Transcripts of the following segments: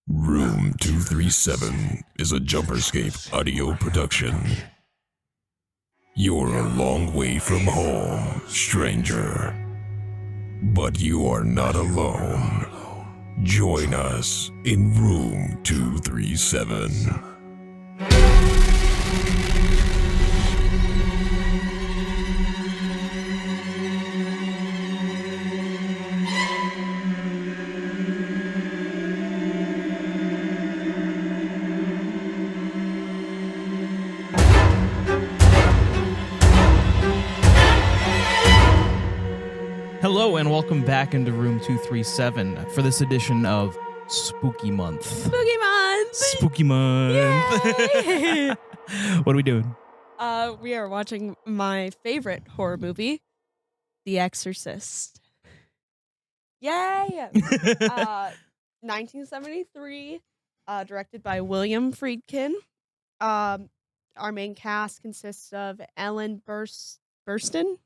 Room 237 is a JumperScape audio production. You're a long way from home, stranger. But you are not alone. Join us in Room 237. Hello and welcome back into Room 237 for this edition of Spooky Month. Spooky month! Spooky Month! Yay! What are we doing? We are watching my favorite horror movie, The Exorcist. Yay! 1973, directed by William Friedkin. Our main cast consists of Ellen Burstyn.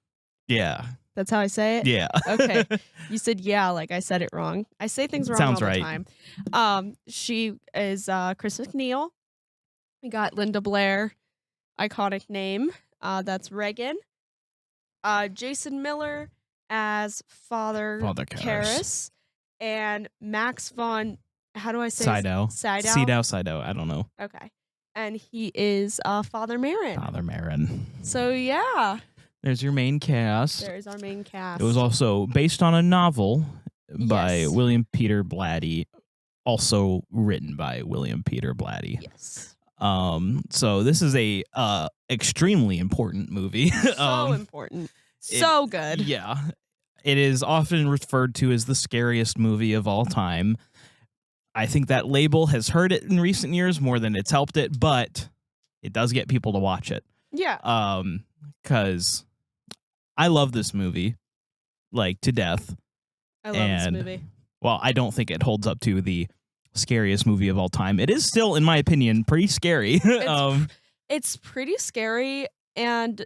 Yeah. That's how I say it? Yeah. Okay. You said yeah, like I said it wrong. I say things wrong Sounds all right. the time. She is Chris McNeil. We got Linda Blair, iconic name. That's Reagan. Jason Miller as Father Karras. And Max von, how do I say Sydow. Sydow? I don't know. Okay. And he is Father Marin. Father Marin. So yeah. There's your main cast. There's our main cast. It was also based on a novel by Yes. William Peter Blatty, also written by William Peter Blatty. Yes. So this is a extremely important movie. So important. So good. Yeah. It is often referred to as the scariest movie of all time. I think that label has hurt it in recent years more than it's helped it, but it does get people to watch it. Yeah. Because I love this movie, like, to death. I love this movie. Well, I don't think it holds up to the scariest movie of all time. It is still, in my opinion, pretty scary. It's pretty scary, and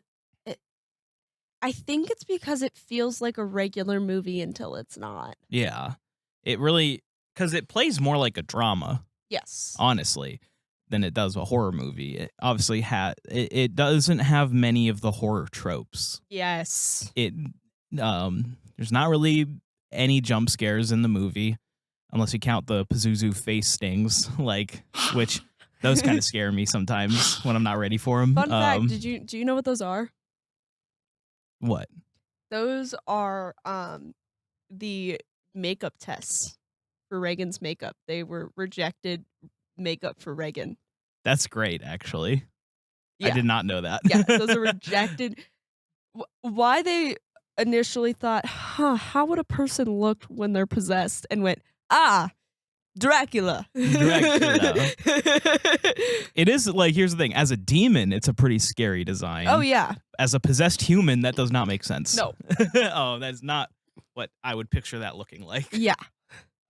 I think it's because it feels like a regular movie until it's not. Yeah. It really, because it plays more like a drama, Yes. honestly, than it does a horror movie. It obviously it doesn't have many of the horror tropes. Yes. There's not really any jump scares in the movie, unless you count the Pazuzu face stings, which those kind of scare me sometimes when I'm not ready for them. Fun fact, do you know what those are? What? Those are the makeup tests for Reagan's makeup. They were rejected makeup for Reagan. That's great, actually. Yeah. I did not know that. Yeah, those are rejected. Why they initially thought, how would a person look when they're possessed, and went, Dracula. Dracula. It is, here's the thing. As a demon, it's a pretty scary design. Oh, yeah. As a possessed human, that does not make sense. No. Oh, that's not what I would picture that looking like. Yeah.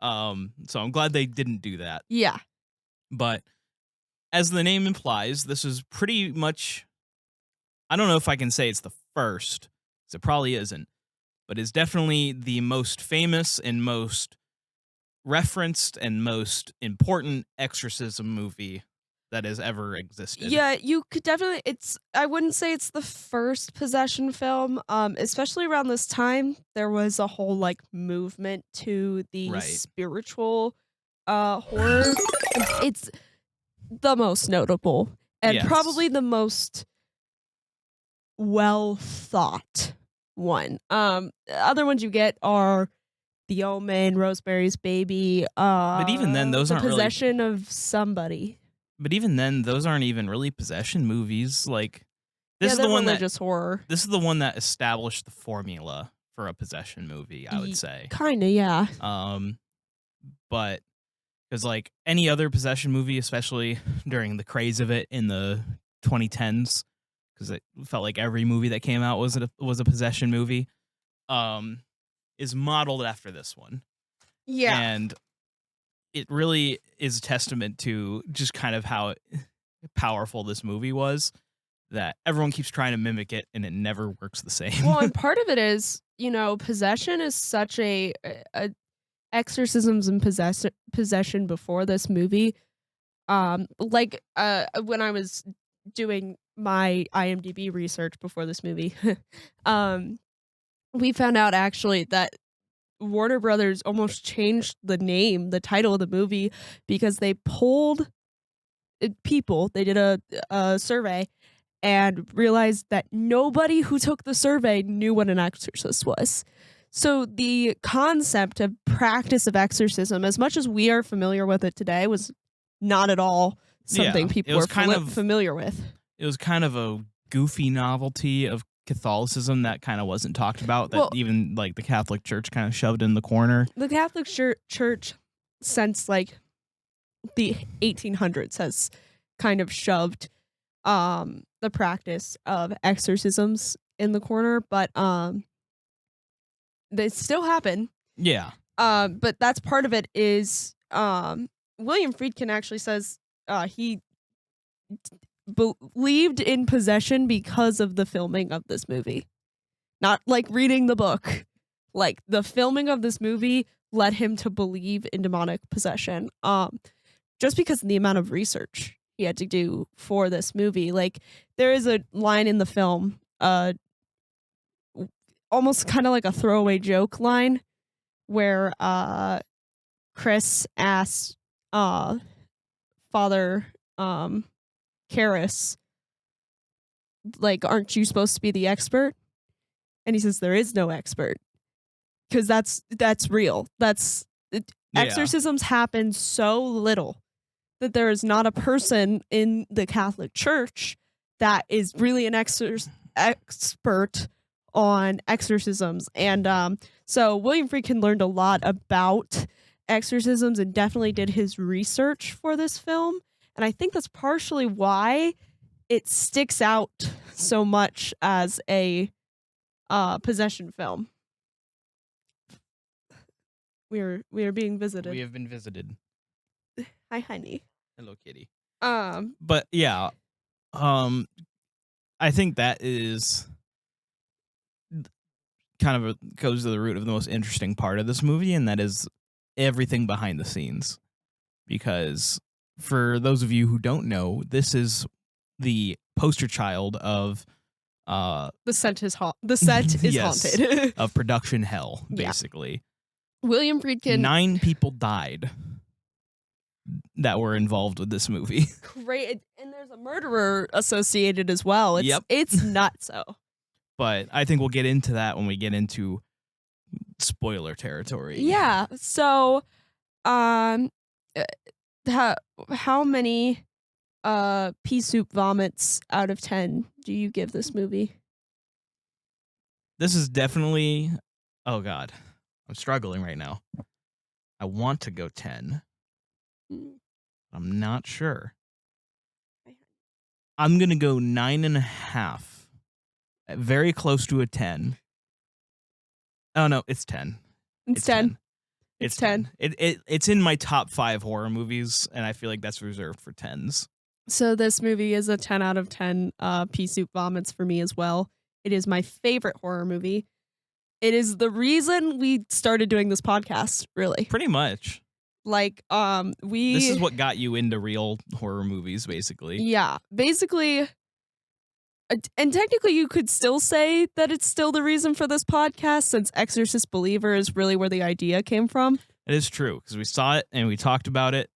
So I'm glad they didn't do that. Yeah. But as the name implies, this is pretty much, I don't know if I can say it's the first, because it probably isn't, but it's definitely the most famous and most referenced and most important exorcism movie that has ever existed. Yeah, you could definitely, I wouldn't say it's the first possession film, especially around this time, there was a whole, movement to the Right. spiritual horror. It's the most notable, and Yes. probably the most well thought one. Other ones you get are The Omen, Rosemary's Baby. But even then, those The aren't really. Possession of Somebody. But even then, those aren't even really possession movies. This is they're the one religious horror. This is the one that established the formula for a possession movie, I would say. Kinda, yeah. But because any other possession movie, especially during the craze of it in the 2010s, because it felt like every movie that came out was a possession movie, is modeled after this one. Yeah. And it really is a testament to just kind of how powerful this movie was, that everyone keeps trying to mimic it and it never works the same. Well, and part of it is, possession is such exorcisms and possession before this movie. When I was doing my IMDb research before this movie, we found out actually that Warner Brothers almost changed the title of the movie, because they polled people. They did a survey and realized that nobody who took the survey knew what an exorcist was. So the concept of practice of exorcism, as much as we are familiar with it today, was not at all something people were familiar with. It was kind of a goofy novelty of Catholicism that kind of wasn't talked about, that even like the Catholic Church kind of shoved in the corner. The Catholic Church since like the 1800s has kind of shoved the practice of exorcisms in the corner, but they still happen. Yeah. But that's part of it is William Friedkin actually says he believed in possession because of the filming of this movie. Not like reading the book. Like the filming of this movie led him to believe in demonic possession. Just because of the amount of research he had to do for this movie. Like there is a line in the film, almost kind of like a throwaway joke line, where Chris asks Father Karras, like, aren't you supposed to be the expert? And he says there is no expert, because that's real. Exorcisms happen so little that there is not a person in the Catholic Church that is really an expert on exorcisms. And so William Friedkin learned a lot about exorcisms and definitely did his research for this film. And I think that's partially why it sticks out so much as a possession film. We are being visited. We have been visited. Hi, honey. Hello, kitty. Um, But yeah, I think that is kind of goes to the root of the most interesting part of this movie, and that is everything behind the scenes. Because for those of you who don't know, this is the poster child of the set is haunted of production hell, basically. Yeah. William Friedkin. 9 people died that were involved with this movie. Great, and there's a murderer associated as well. It's nuts. But I think we'll get into that when we get into spoiler territory. Yeah. So, how many pea soup vomits out of 10 do you give this movie? This is definitely, oh God, I'm struggling right now. I want to go 10. I'm not sure. I'm going to go 9.5. Very close to a 10. Oh no, it's 10. It's 10. It's 10. It's in my top 5 horror movies, and I feel like that's reserved for 10s. So this movie is a 10 out of 10 pea soup vomits for me as well. It is my favorite horror movie. It is the reason we started doing this podcast, really. Pretty much. Like, This is what got you into real horror movies, basically. Yeah. Basically, and technically you could still say that it's still the reason for this podcast, since Exorcist Believer is really where the idea came from. It is true, because we saw it and we talked about it,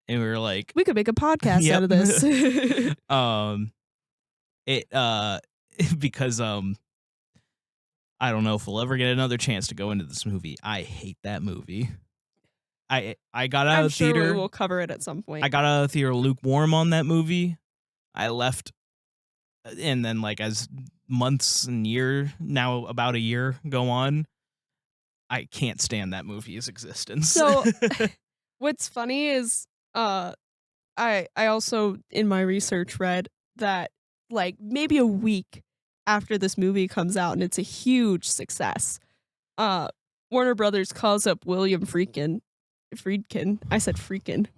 and we were like, we could make a podcast out of this. Because I don't know if we'll ever get another chance to go into this movie. I hate that movie. I got out of the theater. I'm sure we will cover it at some point. I got out of the theater lukewarm on that movie. I left, and then like as months and now about a year go on, I can't stand that movie's existence. So what's funny is I also in my research read that like maybe a week after this movie comes out and it's a huge success, Warner Brothers calls up William Friedkin. I said Friedkin.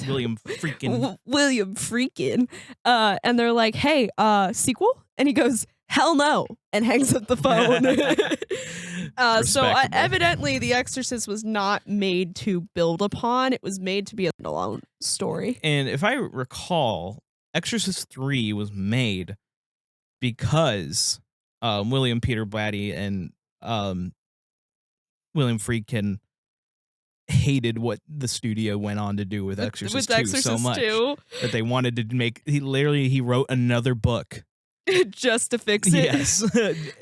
William Friedkin. William Friedkin. And they're like, hey, sequel? And he goes, hell no, and hangs up the phone. Respectable. Evidently, The Exorcist was not made to build upon. It was made to be a standalone story. And if I recall, Exorcist 3 was made because William Peter Blatty and William Friedkin hated what the studio went on to do with Exorcist 2 so much 2. that they wanted to make. He wrote another book just to fix it. Yes,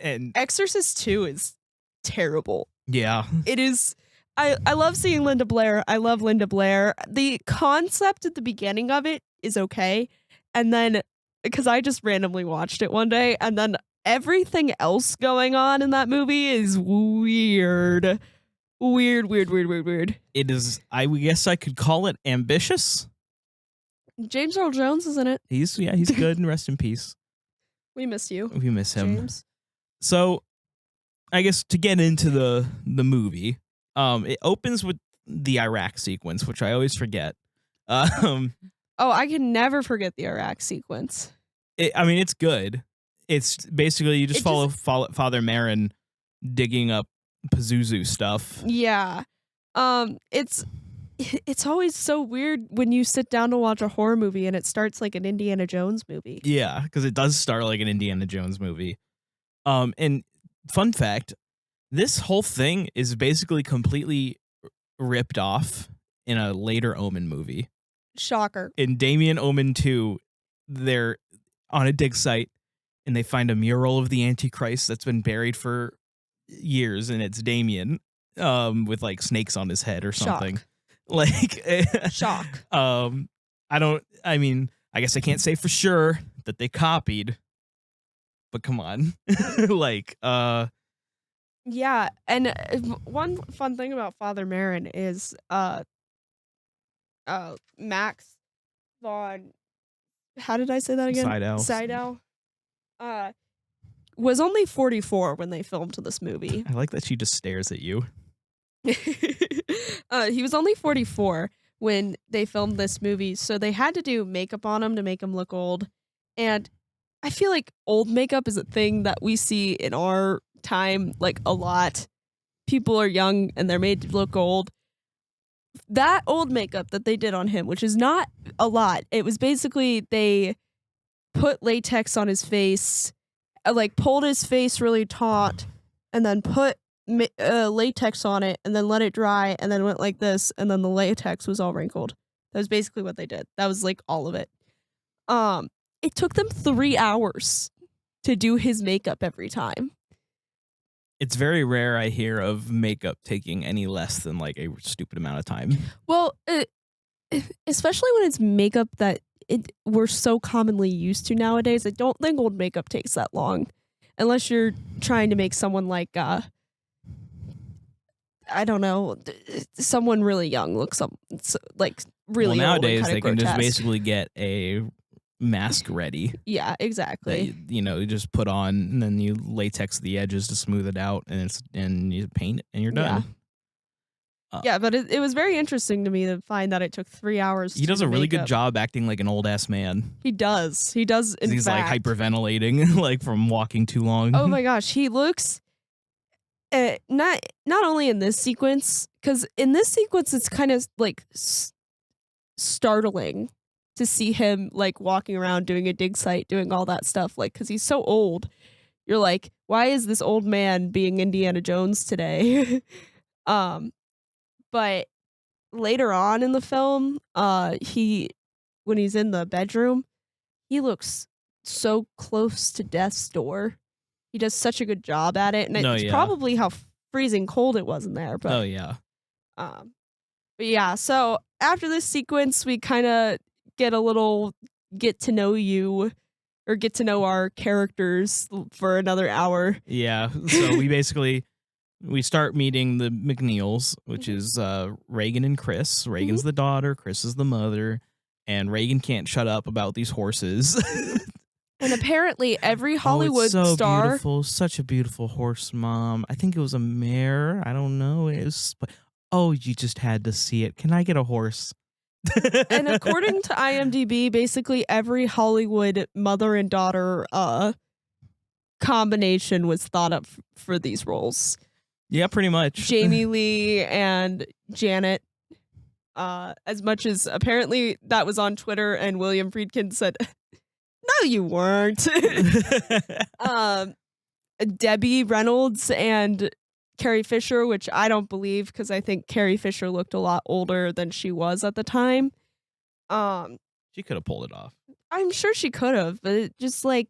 and Exorcist 2 is terrible. yeah, It is. I love seeing Linda Blair. I love Linda Blair. The concept at the beginning of it is okay. And then, because I just randomly watched it one day, and then everything else going on in that movie is weird. Weird. it is. I guess I could call it ambitious. James Earl Jones is in it. He's good, and rest in peace. We miss you, We miss him. James. So, I guess to get into the movie, it opens with the Iraq sequence, which I always forget. Oh, I can never forget the Iraq sequence. It's good. It's basically you just follow Father Marin digging up Pazuzu stuff. Yeah. It's always so weird when you sit down to watch a horror movie and it starts like an Indiana Jones movie. Yeah, because it does start like an Indiana Jones movie. And fun fact, this whole thing is basically completely ripped off in a later Omen movie. Shocker. In Damien Omen 2, they're on a dig site and they find a mural of the Antichrist that's been buried for years, and it's Damien with like snakes on his head or something. Shock. Like Shock. I guess I can't say for sure that they copied, but come on. Like Yeah, and one fun thing about Father Marin is Max von, how did I say that again? Sydow. Was only 44 when they filmed this movie. I like that she just stares at you. He was only 44 when they filmed this movie, so they had to do makeup on him to make him look old. And I feel like old makeup is a thing that we see in our time like a lot. People are young and they're made to look old. That old makeup that they did on him, which is not a lot, it was basically they put latex on his face, like pulled his face really taut, and then put latex on it, and then let it dry, and then went like this, and then the latex was all wrinkled. That was basically what they did. That was like all of it. It took them 3 hours to do his makeup every time. It's very rare I hear of makeup taking any less than like a stupid amount of time. Well, especially when it's makeup that we're so commonly used to nowadays. I don't think old makeup takes that long, unless you're trying to make someone like I don't know, someone really young look like really well, old. Nowadays and they can grotesque. just basically get a mask ready. Yeah, exactly. That, you just put on, and then you latex the edges to smooth it out, and you paint it, and you're done. Yeah, but it was very interesting to me to find that it took 3 hours. He does a really good job acting like an old ass man. He does. In He's fact, like hyperventilating, like from walking too long. Oh my gosh, he looks not only in this sequence, because in this sequence it's kind of like startling to see him like walking around doing a dig site, doing all that stuff, like because he's so old. You're like, why is this old man being Indiana Jones today? But later on in the film, when he's in the bedroom, he looks so close to death's door. He does such a good job at it, and it's probably how freezing cold it was in there. But oh yeah. But yeah, so after this sequence, we kind of get a little get to know you, or get to know our characters for another hour. Yeah. So we start meeting the McNeils, which is Reagan and Chris. Reagan's the daughter, Chris is the mother, and Reagan can't shut up about these horses. And apparently every Hollywood so star... beautiful. Such a beautiful horse, Mom. I think it was a mare. I don't know. Oh, you just had to see it. Can I get a horse? And according to IMDb, basically every Hollywood mother and daughter combination was thought up for these roles. Yeah, pretty much. Jamie Lee and Janet. As much as apparently that was on Twitter, and William Friedkin said, "No, you weren't." Debbie Reynolds and Carrie Fisher, which I don't believe because I think Carrie Fisher looked a lot older than she was at the time. She could have pulled it off. I'm sure she could have, but it just like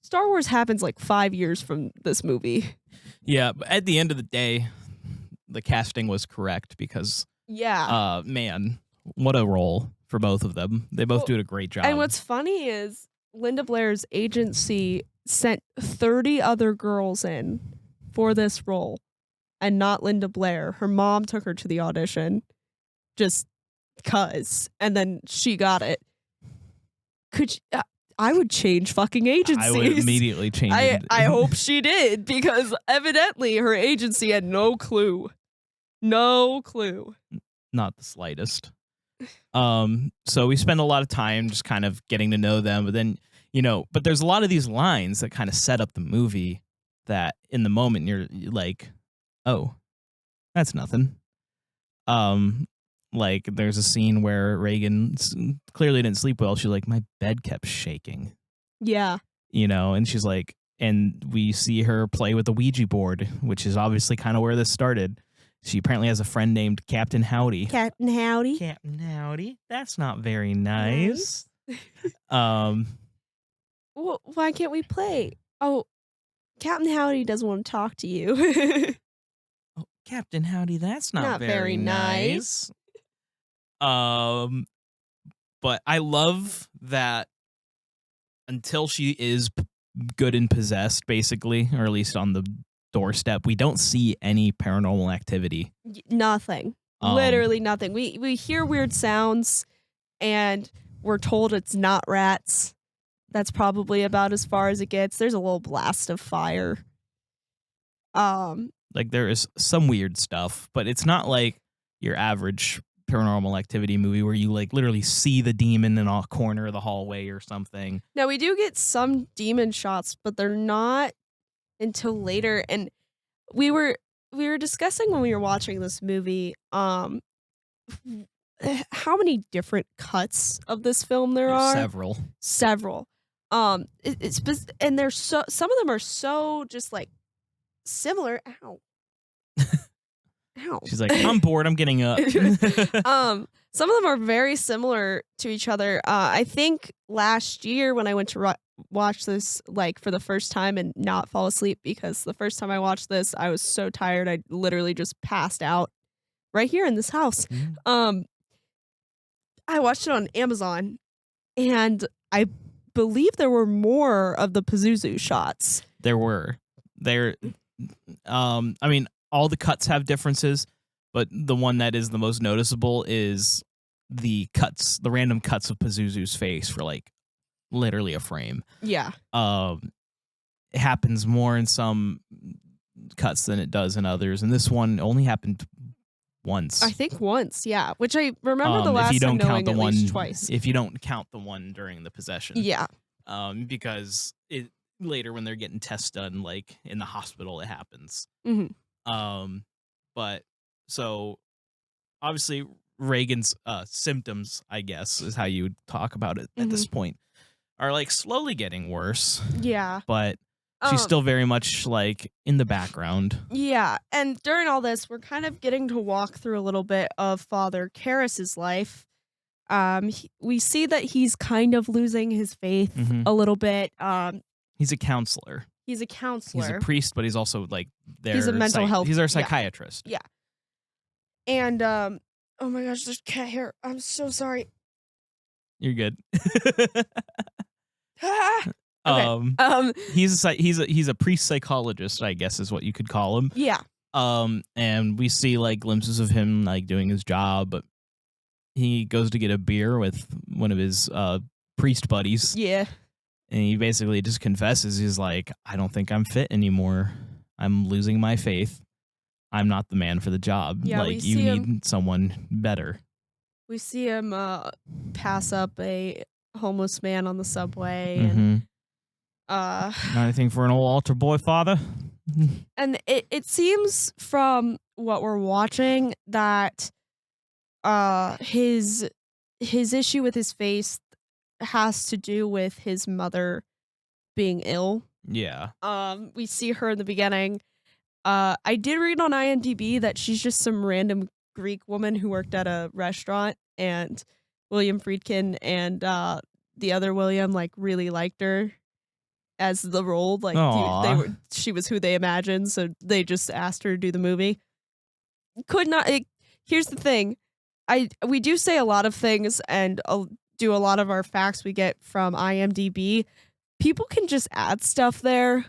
Star Wars happens like 5 years from this movie. Yeah, but at the end of the day, the casting was correct because man, what a role for both of them. They both did a great job. And what's funny is Linda Blair's agency sent 30 other girls in for this role and not Linda Blair. Her mom took her to the audition just cuz, and then she got it. I would change fucking agencies. I would immediately change it. I hope she did, because evidently her agency had no clue. No clue. Not the slightest. So we spend a lot of time just kind of getting to know them, but then, but there's a lot of these lines that kind of set up the movie that in the moment you're like, oh, that's nothing. Like there's a scene where Reagan clearly didn't sleep well. She's like, my bed kept shaking. Yeah. And she's like, and we see her play with the Ouija board, which is obviously kind of where this started. She apparently has a friend named Captain Howdy. Captain Howdy. Captain Howdy. That's not very nice. Well, why can't we play? Oh, Captain Howdy doesn't want to talk to you. Oh, Captain Howdy, that's not very nice. But I love that until she is good and possessed, basically, or at least on the doorstep, we don't see any paranormal activity. Nothing. Literally nothing. We hear weird sounds, and we're told it's not rats. That's probably about as far as it gets. There's a little blast of fire. Like there is some weird stuff, but it's not like your average paranormal activity movie where you like literally see the demon in a corner of the hallway or something. Now we do get some demon shots, but they're not until later. And we were discussing when we were watching this movie how many different cuts of this film there are. Several. And there's some of them are so just like similar. Ow. Ow. She's like, I'm bored, I'm getting up. Some of them are very similar to each other. I think last year when I went to watch this like for the first time and not fall asleep, because the first time I watched this, I was so tired I literally just passed out right here in this house. I watched it on Amazon, and I believe there were more of the Pazuzu shots. There were. I mean, all the cuts have differences, but the one that is the most noticeable is the random cuts of Pazuzu's face for like literally a frame. Yeah. It happens more in some cuts than it does in others, and this one only happened once. I think once, yeah. Which I remember the last time knowing at least twice. If you don't count the one during the possession. Yeah. Because later when they're getting tests done, like in the hospital, it happens. Mm-hmm. But so obviously Reagan's symptoms, I guess, is how you would talk about it at this point, are like slowly getting worse. Yeah. But she's still very much like in the background. Yeah. And during all this, we're kind of getting to walk through a little bit of Father Karras's life. We see that he's kind of losing his faith a little bit. He's a counselor. He's a counselor. He's a priest, but he's also like he's a mental health. He's our psychiatrist. Yeah. And oh my gosh, there's cat hair. I'm so sorry. You're good. Okay. He's a priest psychologist, I guess is what you could call him. Yeah. And we see like glimpses of him like doing his job, but he goes to get a beer with one of his priest buddies. Yeah. And he basically just confesses, he's like, I don't think I'm fit anymore. I'm losing my faith. I'm not the man for the job. Yeah, like, you need someone better. We see him pass up a homeless man on the subway. And Anything for an old altar boy father? And it seems from what we're watching that his issue with his face has to do with his mother being ill. Yeah. We see her in the beginning. I did read on IMDb that she's just some random Greek woman who worked at a restaurant, and William Friedkin and the other William like really liked her as the role. Like she was who they imagined, so they just asked her to do the movie. Here's the thing. We do say a lot of things and do a lot of our facts we get from IMDb. People can just add stuff there,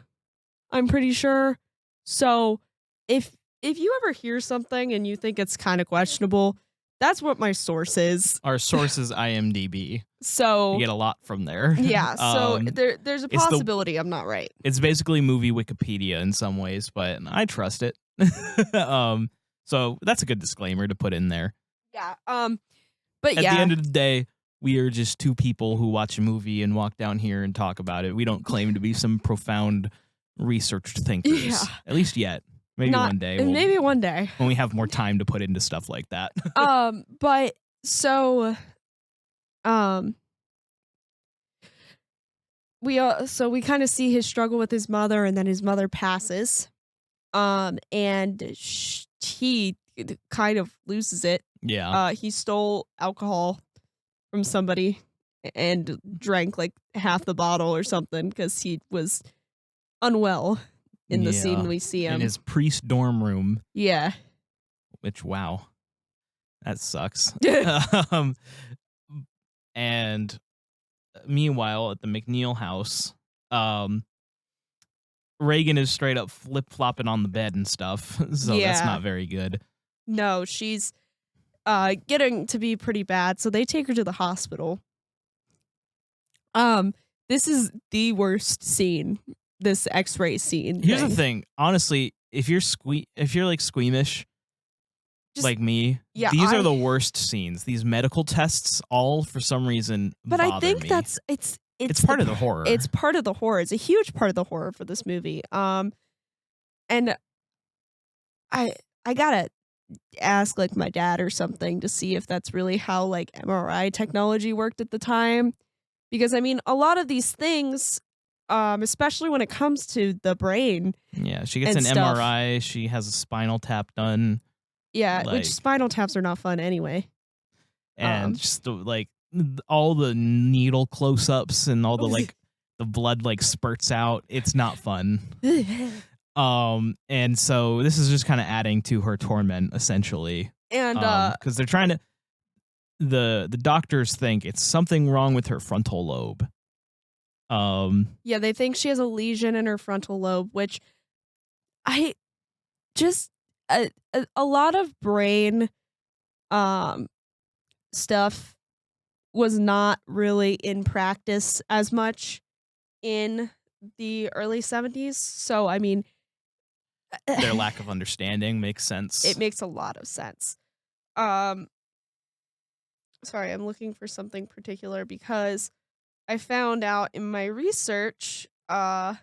I'm pretty sure. So if you ever hear something and you think it's kind of questionable, that's what my source is. Our source is IMDb. So you get a lot from there. Yeah, so there's a possibility I'm not right. It's basically movie Wikipedia in some ways, but I trust it. So that's a good disclaimer to put in there. Yeah. But at the end of the day, we are just two people who watch a movie and walk down here and talk about it. We don't claim to be some profound researched thinkers. Yeah. At least yet. Maybe one day. Maybe one day. When we have more time to put into stuff like that. But so we kind of see his struggle with his mother, and then his mother passes. And he kind of loses it. Yeah. He stole alcohol from somebody and drank like half the bottle or something because he was unwell in the scene we see him. In his priest dorm room. Yeah. Which, wow. That sucks. And meanwhile, at the McNeil house, Reagan is straight up flip-flopping on the bed and stuff. So that's not very good. No, she's getting to be pretty bad. So they take her to the hospital. This is the worst scene. This X-ray scene. Here's the thing. Honestly, if you're like squeamish, like me, these are the worst scenes. These medical tests, all for some reason, but I think me. that's it's part of the horror. It's part of the horror. It's a huge part of the horror for this movie. And I gotta ask like my dad or something to see if that's really how like MRI technology worked at the time, because I mean a lot of these things, especially when it comes to the brain. Yeah, she gets an MRI. She has a spinal tap done. Yeah, which spinal taps are not fun anyway. And just like all the needle close-ups and all the like the blood like spurts out. It's not fun. And so this is just kind of adding to her torment essentially. And because they're trying to, the doctors think it's something wrong with her frontal lobe. Yeah, they think she has a lesion in her frontal lobe, which I just a lot of brain stuff was not really in practice as much in the early 70s. So I mean, their lack of understanding makes sense. It makes a lot of sense. Sorry, I'm looking for something particular because I found out in my research from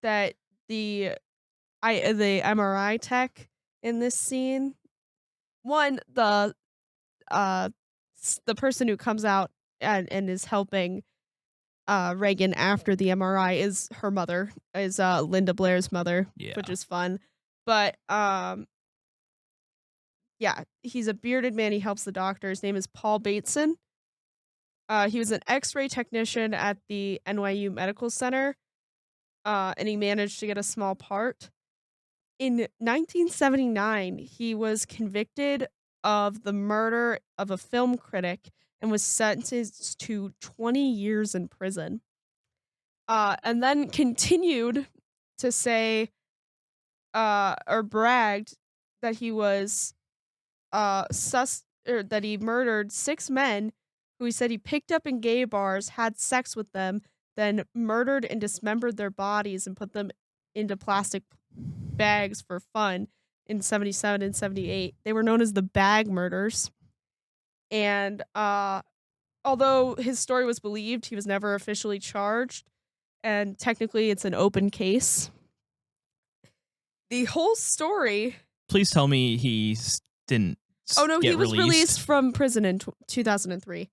that the MRI tech in this scene, one, the person who comes out and is helping Reagan after the MRI is her mother, is Linda Blair's mother, which is fun. But yeah, he's a bearded man. He helps the doctor. His name is Paul Bateson. He was an X-ray technician at the NYU Medical Center, and he managed to get a small part. In 1979, he was convicted of the murder of a film critic and was sentenced to 20 years in prison. And then continued to say, or bragged that he was that he murdered 6 men who he said he picked up in gay bars, had sex with them, then murdered and dismembered their bodies and put them into plastic bags for fun in 77 and 78. They were known as the bag murders. And although his story was believed, he was never officially charged, and technically it's an open case. The whole story. Please tell me he didn't. Oh no, get he was released from prison in 2003.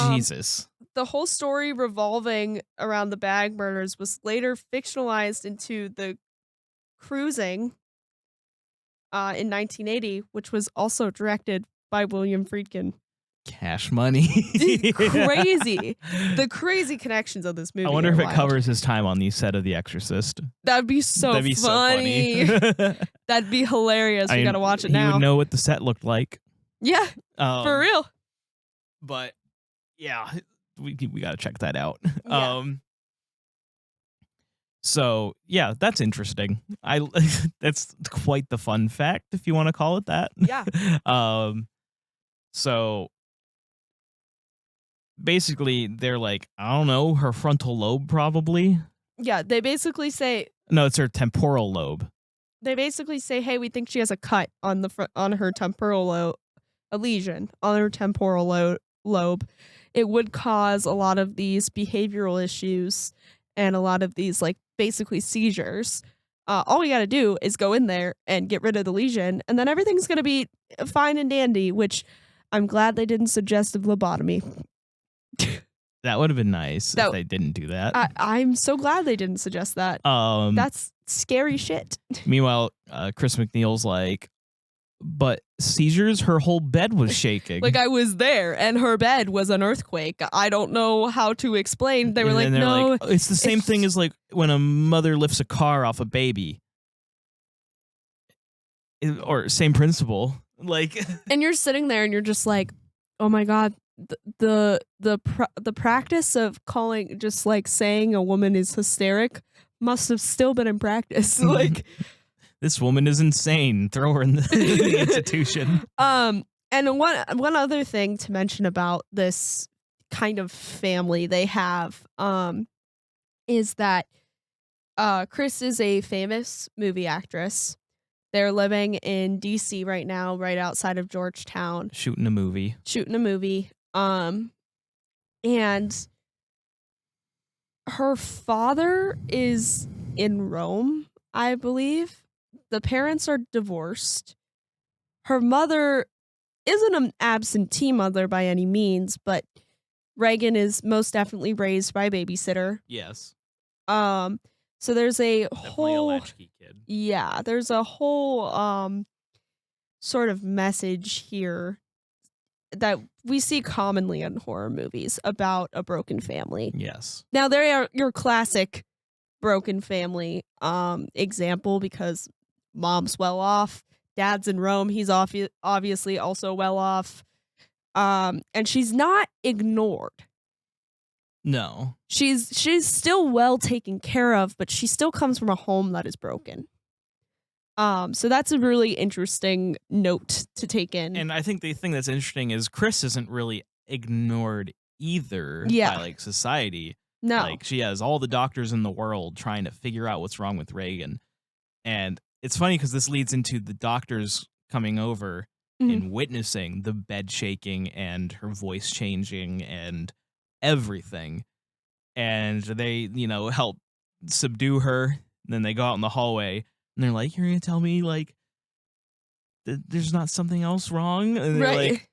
Jesus. The whole story revolving around the bag murders was later fictionalized into The Cruising in 1980, which was also directed by William Friedkin. Cash money. Crazy. The crazy connections of this movie. I wonder if wild. it covers his time on the set of The Exorcist. That'd be so That'd be funny. so funny. That'd be hilarious. We gotta watch it now. You would know what the set looked like. Yeah, for real. But yeah, we gotta check that out. Yeah. So yeah, that's interesting. That's quite the fun fact, if you want to call it that. Yeah. So basically, they're like, I don't know, her frontal lobe probably. Yeah, they basically say. No, it's her temporal lobe. They basically say, hey, we think she has a cut on the on her temporal lobe, a lesion on her temporal lobe. It would cause a lot of these behavioral issues and a lot of these, like, basically seizures. All we got to do is go in there and get rid of the lesion, and then everything's going to be fine and dandy, which I'm glad they didn't suggest a lobotomy. That would have been nice if they didn't do that. I'm so glad they didn't suggest that. That's scary shit. Meanwhile, Chris McNeil's like, but seizures, her whole bed was shaking. Like, I was there, and her bed was an earthquake. I don't know how to explain. They were like, no. Like, it's the same thing as like when a mother lifts a car off a baby. Or same principle. Like, and you're sitting there and you're just like, oh my God, the practice of calling, just like saying a woman is hysteric must have still been in practice. Like, this woman is insane. Throw her in the institution. And one other thing to mention about this kind of family they have is that Chris is a famous movie actress. They're living in DC right now, right outside of Georgetown. Shooting a movie. And her father is in Rome, I believe. The parents are divorced. Her mother isn't an absentee mother by any means, but Reagan is most definitely raised by a babysitter. Yes. So there's a Definitely whole a latchkey kid. Yeah, there's a whole sort of message here that we see commonly in horror movies about a broken family. Yes. Now, they are your classic broken family example, because mom's well off, dad's in Rome, he's obviously also well off, and she's not ignored. No. She's still well taken care of, but she still comes from a home that is broken. So that's a really interesting note to take in. And I think the thing that's interesting is Chris isn't really ignored either by like society. No. Like, she has all the doctors in the world trying to figure out what's wrong with Reagan. And it's funny because this leads into the doctors coming over and witnessing the bed shaking and her voice changing and everything. And they, help subdue her. And then they go out in the hallway and they're like, you're going to tell me, like, there's not something else wrong? And they're like,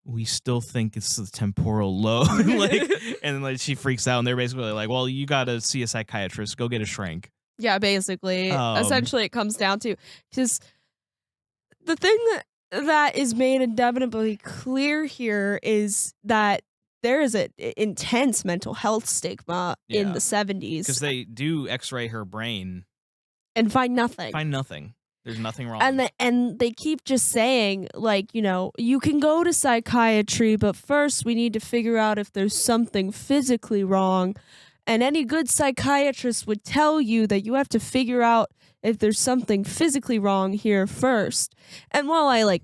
we still think it's the temporal lobe. Like, and then like she freaks out and they're basically like, well, you got to see a psychiatrist. Go get a shrink. Yeah, basically. Essentially, it comes down to, because the thing that is made indefinitely clear here is that there is an intense mental health stigma in the 70s. Because they do x-ray her brain. And find nothing. There's nothing wrong. And they keep just saying, like, you can go to psychiatry, but first we need to figure out if there's something physically wrong. And any good psychiatrist would tell you that you have to figure out if there's something physically wrong here first. And while I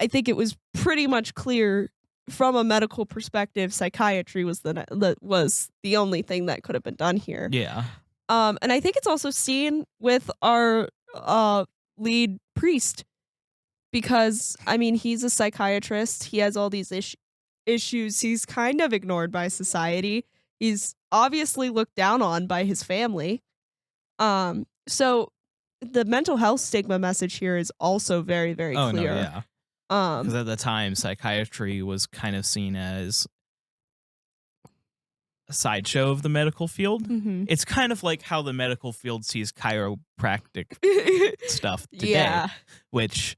think it was pretty much clear from a medical perspective, psychiatry was the only thing that could have been done here. Yeah. And I think it's also seen with our lead priest, because, I mean, he's a psychiatrist. He has all these issues. He's kind of ignored by society. He's obviously looked down on by his family. So the mental health stigma message here is also very, very Oh, clear. no, yeah. Because at the time, psychiatry was kind of seen as a sideshow of the medical field. Mhm. It's kind of like how the medical field sees chiropractic stuff today, Yeah. which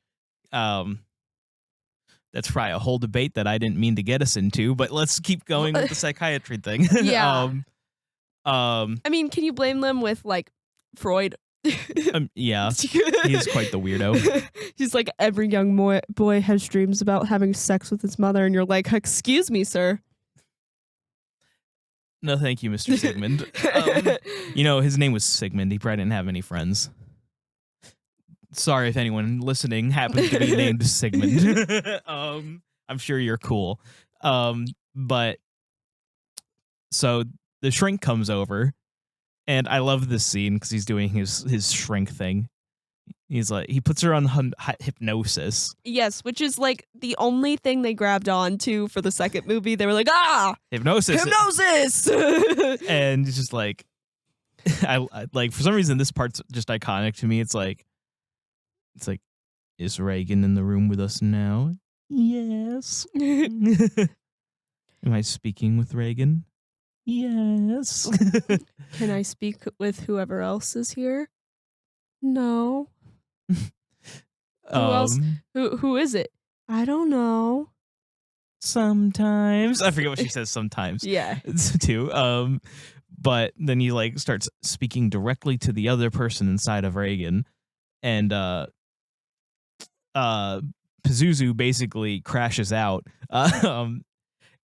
that's probably a whole debate that I didn't mean to get us into, but let's keep going with the psychiatry thing. Yeah. I mean, can you blame them with like Freud? Yeah, he's quite the weirdo. He's like, every young boy has dreams about having sex with his mother, and you're like, excuse me, sir. No, thank you, Mr. Sigmund. His name was Sigmund. He probably didn't have any friends. Sorry if anyone listening happens to be named Sigmund. I'm sure you're cool. But so the shrink comes over, and I love this scene because he's doing his shrink thing. He's like, he puts her on hypnosis. Yes, which is like the only thing they grabbed on to for the second movie. They were like, hypnosis. And it's just like, I like, for some reason, this part's just iconic to me. It's like, is Reagan in the room with us now? Yes. Am I speaking with Reagan? Yes. Can I speak with whoever else is here? No. Who else? Who is it? I don't know. Sometimes. I forget what she says sometimes. Yeah. Too. But then he like starts speaking directly to the other person inside of Reagan, and Pazuzu basically crashes out. And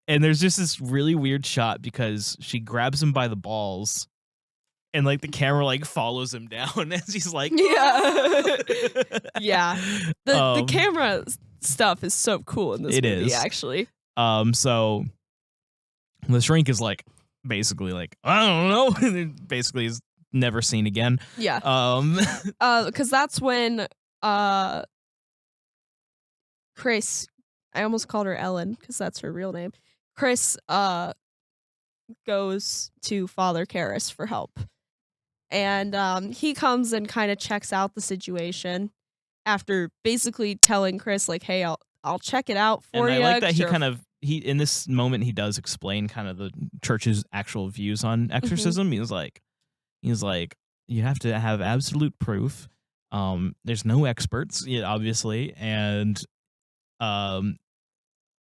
there's just this really weird shot because she grabs him by the balls, and like the camera like follows him down as he's like, yeah. Yeah. The camera stuff is so cool in this movie, actually. So the shrink is like basically like, I don't know, and basically is never seen again. Yeah. Because that's when Chris, I almost called her Ellen because that's her real name. Chris goes to Father Karras for help. And he comes and kind of checks out the situation after basically telling Chris, like, hey, I'll check it out for you. And I like that he in this moment, he does explain kind of the church's actual views on exorcism. Mm-hmm. He's like, you have to have absolute proof. There's no experts, obviously, and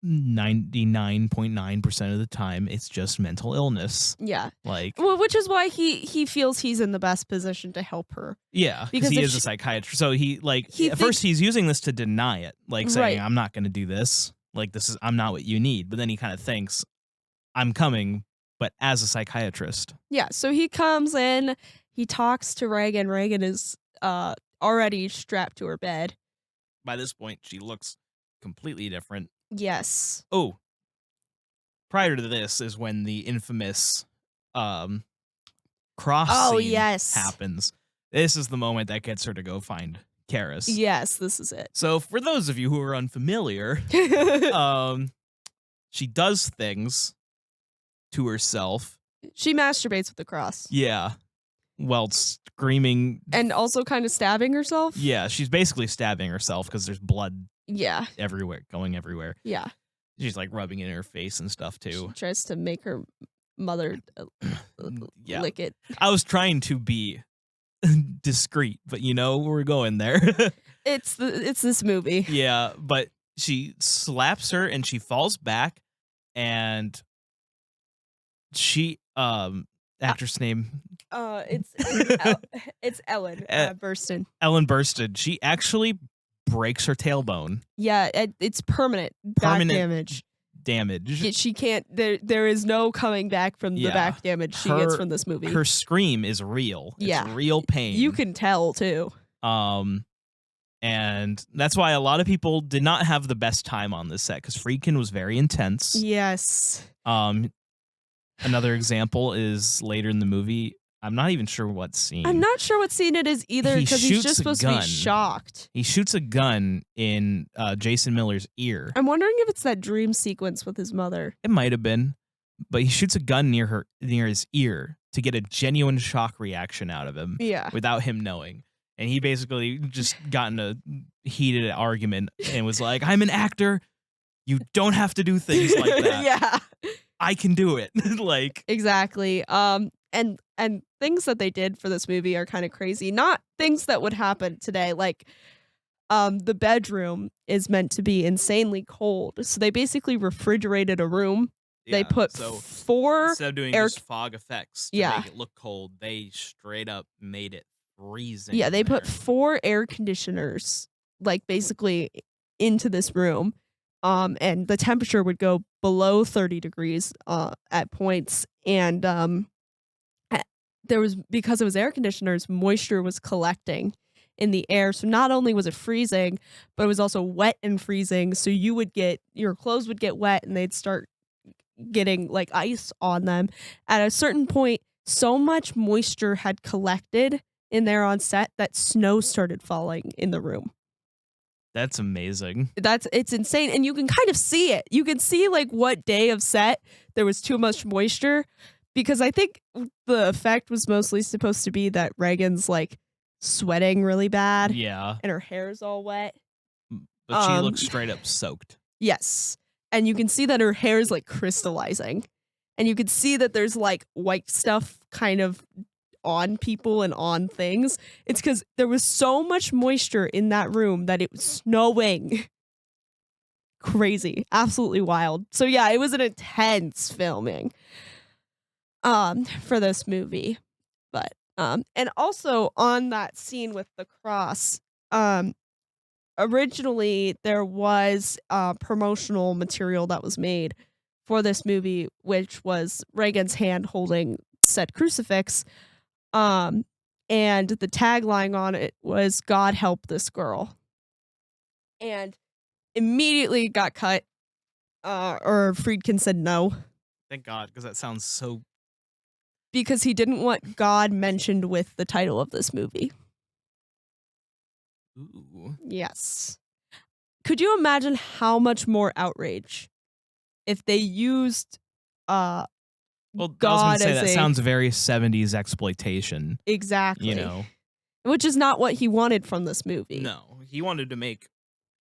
99.9% of the time it's just mental illness. Yeah. Like, well, which is why he feels he's in the best position to help her. Yeah, because he is a psychiatrist. So first he's using this to deny it, like saying, I'm not going to do this. Like, I'm not what you need. But then he kind of thinks, I'm coming, but as a psychiatrist. Yeah. So he comes in, he talks to Reagan. Reagan is already strapped to her bed. By this point, she looks completely different. Yes. Oh, prior to this is when the infamous cross scene happens. This is the moment that gets her to go find Karras. Yes, this is it. So for those of you who are unfamiliar, she does things to herself. She masturbates with the cross. Yeah. While screaming. And also kind of stabbing herself. Yeah, she's basically stabbing herself because there's blood going everywhere. Yeah. She's like rubbing it in her face and stuff too. She tries to make her mother lick it. I was trying to be discreet, but we're going there. It's this movie. Yeah, but she slaps her and she falls back, and she actress name it's Ellen Burstyn. Ellen Burstyn. She actually breaks her tailbone. Yeah, it's permanent back damage. She can't. There is no coming back from the back damage she gets from this movie. Her scream is real. It's real pain. You can tell too. And that's why a lot of people did not have the best time on this set because Friedkin was very intense. Yes. Another example is later in the movie. I'm not even sure what scene. I'm not sure what scene it is either, because he's just supposed to be shocked. He shoots a gun in Jason Miller's ear. I'm wondering if it's that dream sequence with his mother. It might have been, but he shoots a gun near his ear to get a genuine shock reaction out of him. Yeah. Without him knowing. And he basically just got in a heated argument and was like, I'm an actor. You don't have to do things like that. Yeah. I can do it. Like, exactly. And things that they did for this movie are kind of crazy. Not things that would happen today. Like, the bedroom is meant to be insanely cold. So they basically refrigerated a room. yeah, They put so 4 instead of doing air- just fog effects to Yeah. make it look cold, they straight up made it freezing. Yeah, in they put there. 4 air conditioners, like, basically into this room. And the temperature would go below 30 degrees at points. And because it was air conditioners, moisture was collecting in the air. So not only was it freezing, but it was also wet and freezing. So your clothes would get wet and they'd start getting like ice on them. At a certain point, so much moisture had collected in there on set that snow started falling in the room. That's amazing. It's insane. And you can kind of see it. You can see like what day of set there was too much moisture, because I think the effect was mostly supposed to be that Reagan's like sweating really bad Yeah. and her hair's all wet. But she looks straight up soaked. Yes. And you can see that her hair is like crystallizing. And you can see that there's like white stuff kind of on people and on things. It's because there was so much moisture in that room that it was snowing. Crazy. Absolutely wild. So yeah, it was an intense filming for this movie. But and also on that scene with the cross, originally there was promotional material that was made for this movie, which was Reagan's hand holding said crucifix. And the tagline on it was "God help this girl," and immediately got cut. Or Friedkin said no, Thank God, because that sounds so. because he didn't want God mentioned with the title of this movie. Ooh. Yes. Could you imagine how much more outrage if they used Well, God I was going to say as that a- sounds very 70s exploitation. exactly, You know, which is not what he wanted from this movie. no, he wanted to make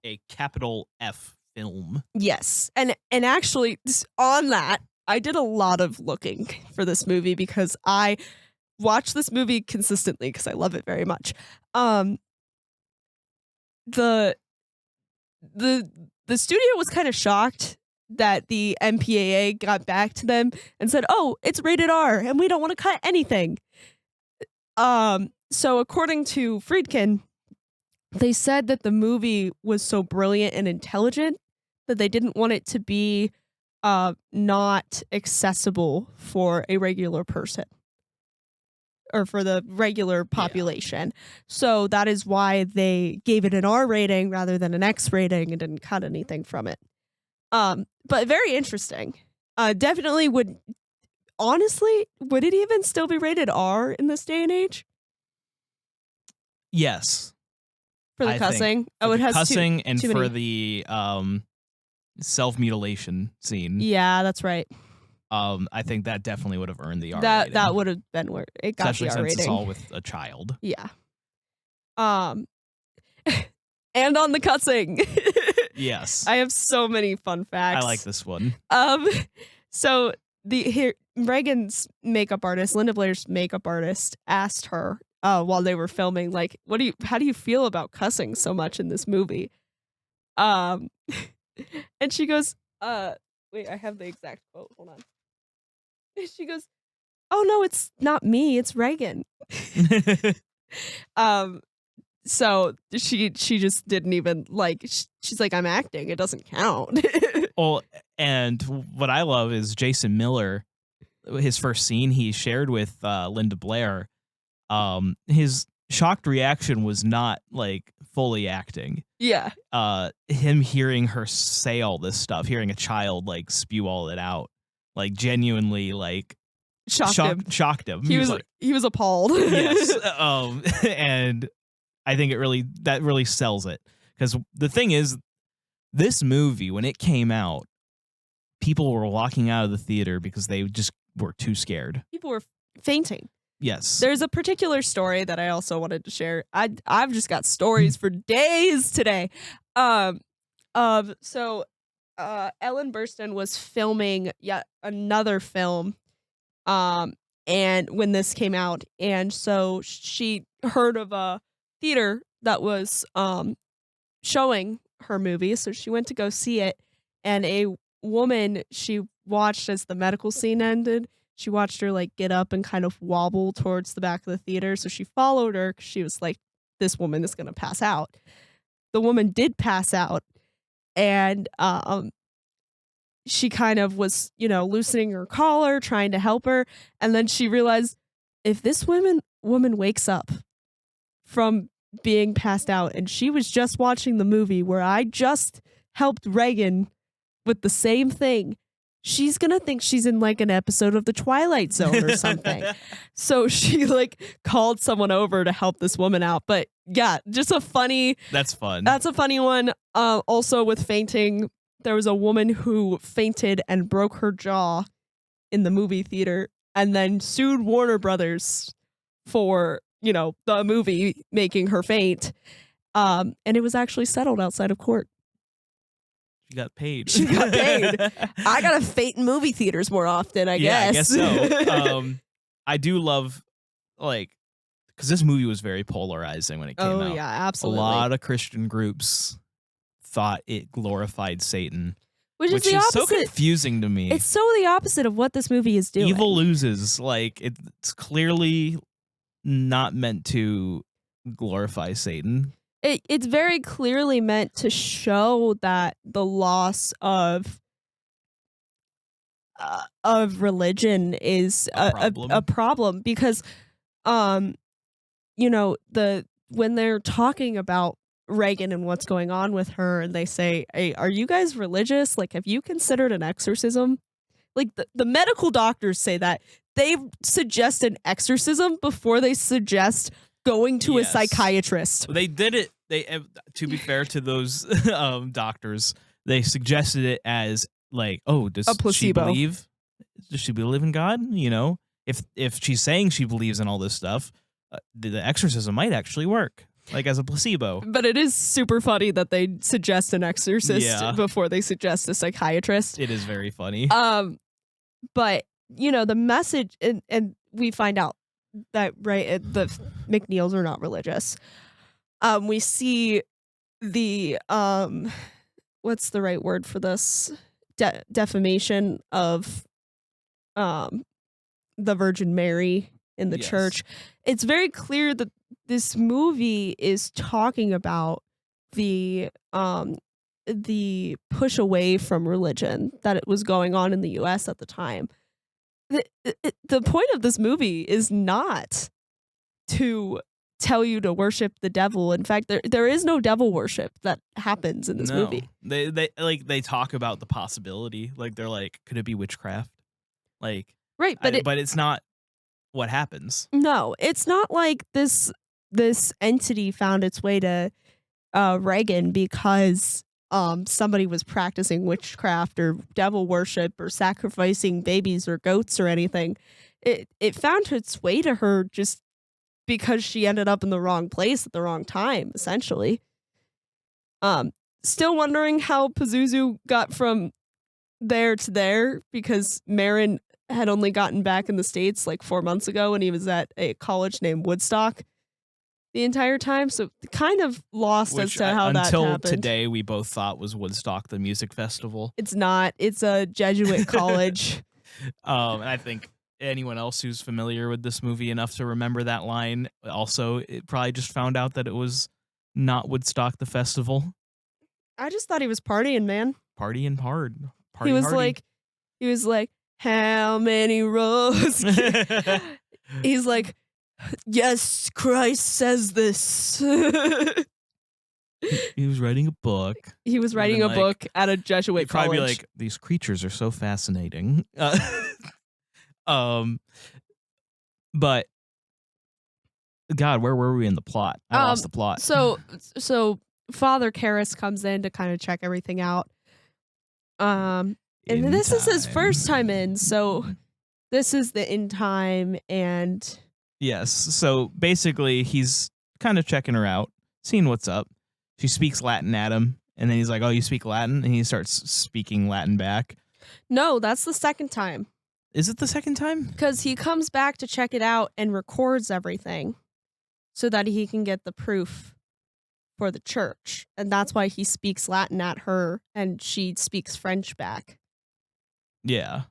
a capital F film. Yes. And actually on that, I did a lot of looking for this movie because I watch this movie consistently because I love it very much. The studio was kind of shocked that the MPAA got back to them and said, "Oh, it's rated R and we don't want to cut anything." So according to Friedkin, they said that the movie was so brilliant and intelligent that they didn't want it to be not accessible for a regular person or for the regular population. So that is why they gave it an R rating rather than an X rating and didn't cut anything from it. But very interesting. Definitely would, honestly, would it even still be rated R in this day and age? Yes. For the I cussing? think. Oh, For it the has cussing and too for many. the self-mutilation scene. Yeah, that's right. I think that definitely would have earned the R That rating. would have been where it got Especially the R since it's rating. all with a child. Yeah. And on the cussing. Yes. I have so many fun facts. I like this one. So Reagan's makeup artist, Linda Blair's makeup artist, asked her while they were filming, like, how do you feel about cussing so much in this movie? And she goes, wait, I have the exact quote. Hold on. She goes, "Oh no, it's not me, it's Reagan." So she just didn't even she's like, "I'm acting, it doesn't count." Well, and what I love is Jason Miller, his first scene he shared with Linda Blair, his shocked reaction was not like fully acting. Yeah. Him hearing her say all this stuff, hearing a child like spew all it out, like genuinely like shocked him. He was appalled. Yes. And I think that really sells it, because the thing is, this movie, when it came out, people were walking out of the theater because they just were too scared. People were fainting. Yes. There's a particular story that I also wanted to share. I've just got stories for days today. So Ellen Burstyn was filming yet another film, and when this came out, and so she heard of a theater that was showing her movie, so she went to go see it, and a woman she watched as the medical scene ended. She watched her like get up and kind of wobble towards the back of the theater. So she followed her, 'cause she was like, this woman is going to pass out. The woman did pass out. And she kind of was, loosening her collar, trying to help her. And then she realized, if this woman wakes up from being passed out, and she was just watching the movie where I just helped Reagan with the same thing, she's gonna think she's in like an episode of The Twilight Zone or something. So she like called someone over to help this woman out. But yeah, just That's fun. That's a funny one. Also with fainting, there was a woman who fainted and broke her jaw in the movie theater, and then sued Warner Brothers for, the movie making her faint. And it was actually settled outside of court. She got paid. I gotta faint in movie theaters more often, I guess. I guess so. I do love, because this movie was very polarizing when it came out. Oh, yeah, absolutely. A lot of Christian groups thought it glorified Satan, which is the opposite. So confusing to me. It's so the opposite of what this movie is doing. Evil loses. It's clearly not meant to glorify Satan. It's very clearly meant to show that the loss of religion is a problem, because when they're talking about Reagan and what's going on with her, and they say, hey, are you guys religious? Like, have you considered an exorcism? Like, the medical doctors say that. They suggest an exorcism before they suggest going to a psychiatrist. They did it. To be fair to those doctors, they suggested it as like, oh, does a placebo. She believe? Does she believe in God? If she's saying she believes in all this stuff, the exorcism might actually work, like as a placebo. But it is super funny that they suggest an exorcist before they suggest a psychiatrist. It is very funny. But the message, and we find out that the McNeils are not religious. We see the what's the right word for this? Defamation of the Virgin Mary in the church. It's very clear that this movie is talking about the push away from religion that it was going on in the US at the time. The point of this movie is not to tell you to worship the devil. In fact, there is no devil worship that happens in this movie. They talk about the possibility. Like, they're like, could it be witchcraft? Like, right, but it's not what happens. No, it's not like this entity found its way to Reagan because somebody was practicing witchcraft or devil worship or sacrificing babies or goats or anything. It found its way to her just because she ended up in the wrong place at the wrong time, essentially. Still wondering how Pazuzu got from there to there, because Marin had only gotten back in the States like 4 months ago, and he was at a college named Woodstock the entire time. So kind of lost as to how that happened. Until today, we both thought was Woodstock the music festival. It's not. It's a Jesuit college. And I think anyone else who's familiar with this movie enough to remember that line also it probably just found out that it was not Woodstock the festival. I just thought he was partying, man. Partying hard. He was like, how many rows? He's like, yes, Christ says this. He was writing a book. He was writing a book at a Jesuit college. Probably be like, these creatures are so fascinating. um, but God, where were we in the plot? I lost the plot. So Father Karras comes in to kind of check everything out. And this is his first time in, so this is the in time, and yes. So basically, he's kind of checking her out, seeing what's up. She speaks Latin at him, and then he's like, "Oh, you speak Latin?" And he starts speaking Latin back. No, that's the second time. Is it the second time? Because he comes back to check it out and records everything so that he can get the proof for the church. And that's why he speaks Latin at her and she speaks French back. Yeah.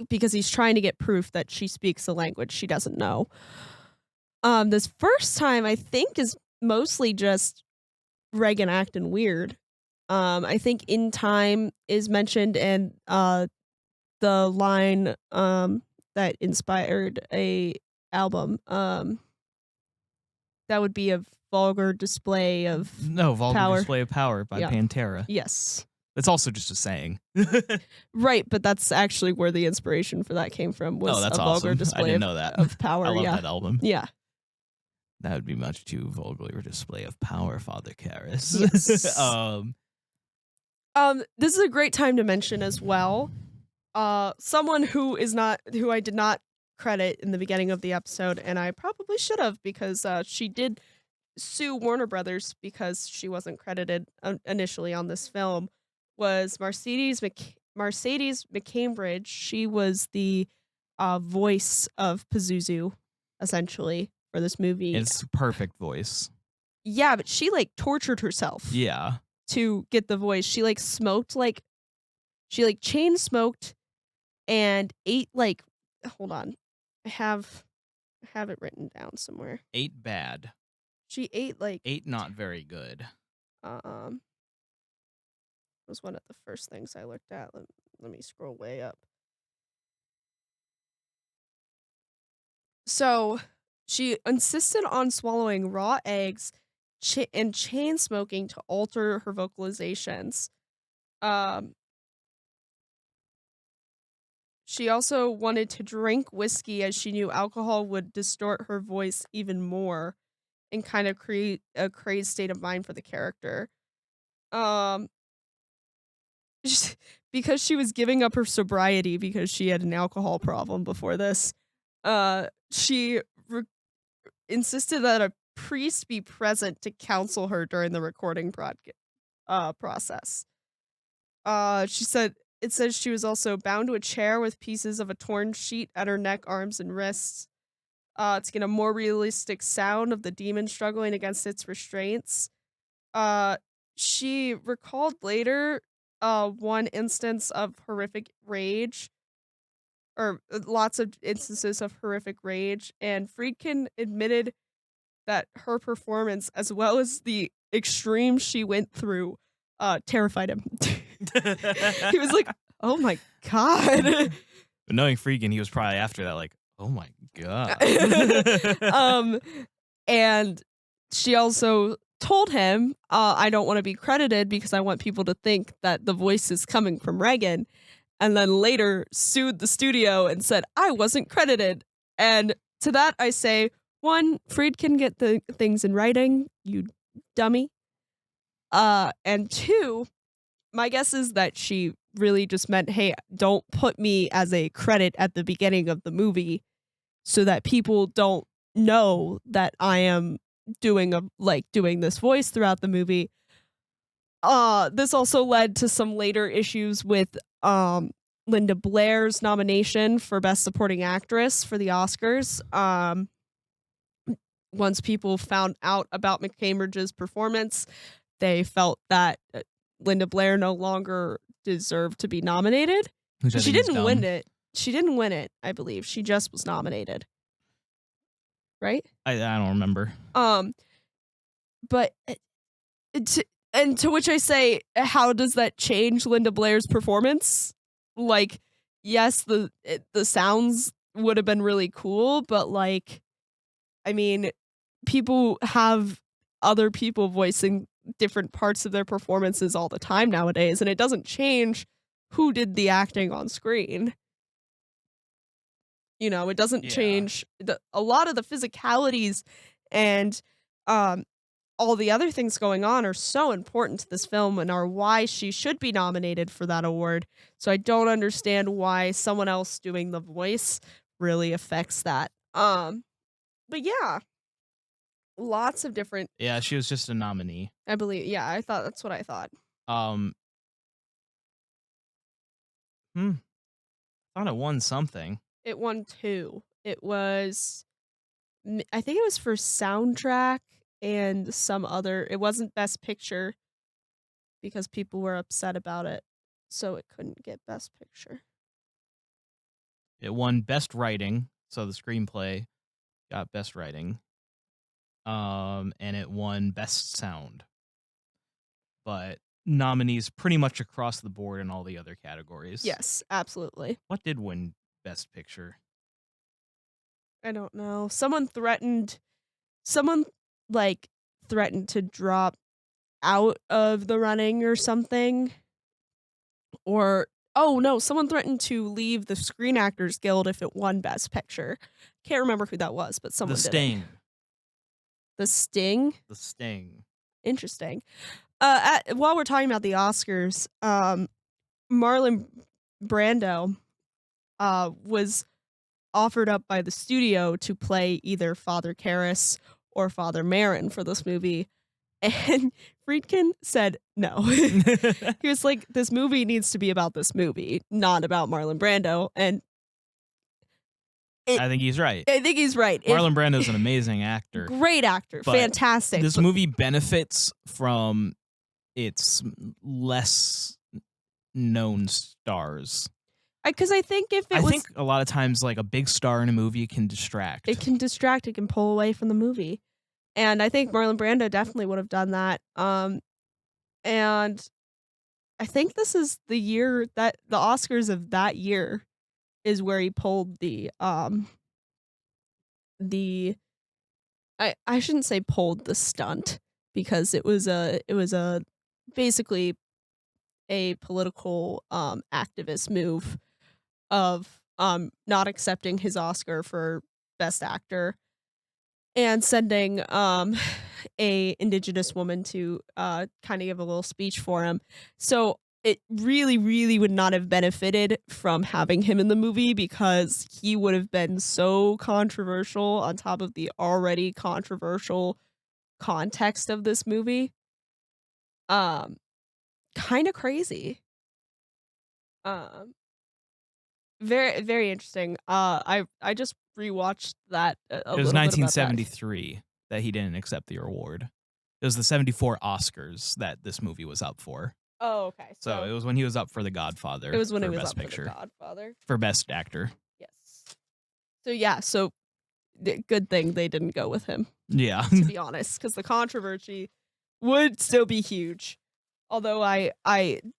Because he's trying to get proof that she speaks a language she doesn't know. This first time, I think, is mostly just Reagan acting weird. I think in time is mentioned, and the line that inspired a album that would be a vulgar display of vulgar power. Display of Power by Pantera. Yes. It's also just a saying. Right, but that's actually where the inspiration for that came from. Was that's a awesome. vulgar display I didn't know that. of power. I love that album. Yeah. That would be much too vulgar display of power, Father Karras. Yes. This is a great time to mention as well. Someone who I did not credit in the beginning of the episode, and I probably should have, because she did sue Warner Brothers because she wasn't credited initially on this film, was Mercedes McCambridge. She was the voice of Pazuzu, essentially, for this movie. It's perfect voice. Yeah, but she tortured herself. Yeah. To get the voice. She smoked she chain smoked and ate hold on. I have it written down somewhere. Ate bad. She ate ate not very good. Was one of the first things I looked at. Let me scroll way up. So she insisted on swallowing raw eggs and chain smoking to alter her vocalizations. She also wanted to drink whiskey as she knew alcohol would distort her voice even more and kind of create a crazed state of mind for the character. Because she was giving up her sobriety because she had an alcohol problem before this, she insisted that a priest be present to counsel her during the recording process. It says she was also bound to a chair with pieces of a torn sheet at her neck, arms, and wrists to get a more realistic sound of the demon struggling against its restraints. She recalled later one instance of horrific rage, or lots of instances of horrific rage, and Friedkin admitted that her performance, as well as the extremes she went through, terrified him. He was like, "Oh my God." But knowing Friedkin, he was probably after that "Oh my God." And she also told him, "I don't want to be credited because I want people to think that the voice is coming from Reagan," and then later sued the studio and said, "I wasn't credited." And to that I say, one, Friedkin get the things in writing, you dummy. And two, my guess is that she really just meant, hey, don't put me as a credit at the beginning of the movie so that people don't know that I am doing this voice throughout the movie. This also led to some later issues with Linda Blair's nomination for Best Supporting Actress for the Oscars. Once people found out about McCambridge's performance, they felt that Linda Blair no longer deserved to be nominated. She didn't win it. She didn't win it, I believe. She just was nominated. Right? I don't remember. But to which I say, how does that change Linda Blair's performance? Yes, the sounds would have been really cool, but people have other people voicing different parts of their performances all the time nowadays, and it doesn't change who did the acting on screen. It doesn't Yeah. change a lot of the physicalities and all the other things going on are so important to this film and are why she should be nominated for that award. So I don't understand why someone else doing the voice really affects that. But yeah, lots of different. Yeah, she was just a nominee. I believe. Yeah, I thought that's what I thought. Thought it won something. It won 2. It was, I think it was for soundtrack and some other. It wasn't Best Picture because people were upset about it, so it couldn't get Best Picture. It won Best Writing, so the screenplay got Best Writing. And it won Best Sound. But nominees pretty much across the board in all the other categories. Yes, absolutely. What did win Best Picture? I don't know. Someone threatened to drop out of the running or something. Or oh no, someone threatened to leave the Screen Actors Guild if it won Best Picture. Can't remember who that was, but someone The did it. Sting. The Sting? The Sting. Interesting. While we're talking about the Oscars, Marlon Brando was offered up by the studio to play either Father Karras or Father Merrin for this movie. And Friedkin said no. He was like, this movie needs to be about this movie, not about Marlon Brando. And I think he's right. I think he's right. Marlon Brando's an amazing actor. Great actor. But Fantastic. This movie benefits from its less known stars. Because I think if I think a lot of times like a big star in a movie can distract. It can distract. It can pull away from the movie. And I think Marlon Brando definitely would have done that. And I think this is the year that the Oscars of that year is where he pulled I shouldn't say pulled the stunt because it was a basically a political activist move of not accepting his Oscar for Best Actor and sending a Indigenous woman to kind of give a little speech for him. So it really, really would not have benefited from having him in the movie because he would have been so controversial on top of the already controversial context of this movie. Kind of crazy. Very, very interesting. I just rewatched that. It was 1973 that he didn't accept the award. It was the 74 Oscars that this movie was up for. Oh, okay. So it was when he was up for The Godfather. It was when he was Best up Picture, for The Godfather. for Best Actor. Yes. So yeah, good thing they didn't go with him. Yeah. To be honest, because the controversy would still be huge. Although I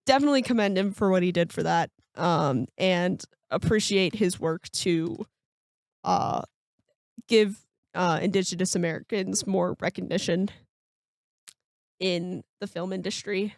definitely commend him for what he did for that, and appreciate his work to give Indigenous Americans more recognition in the film industry.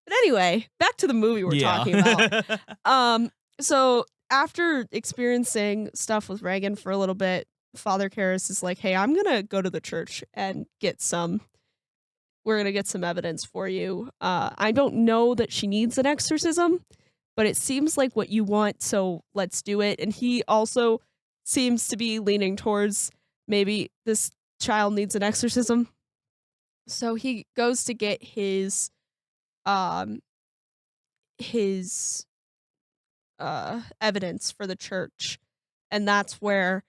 But anyway, back to the movie we're talking about. So after experiencing stuff with Reagan for a little bit, Father Karras is like, hey, I'm going to go to the church and we're going to get some evidence for you. I don't know that she needs an exorcism, but it seems like what you want, so let's do it. And he also seems to be leaning towards maybe this child needs an exorcism. So he goes to get his evidence for the church, and that's where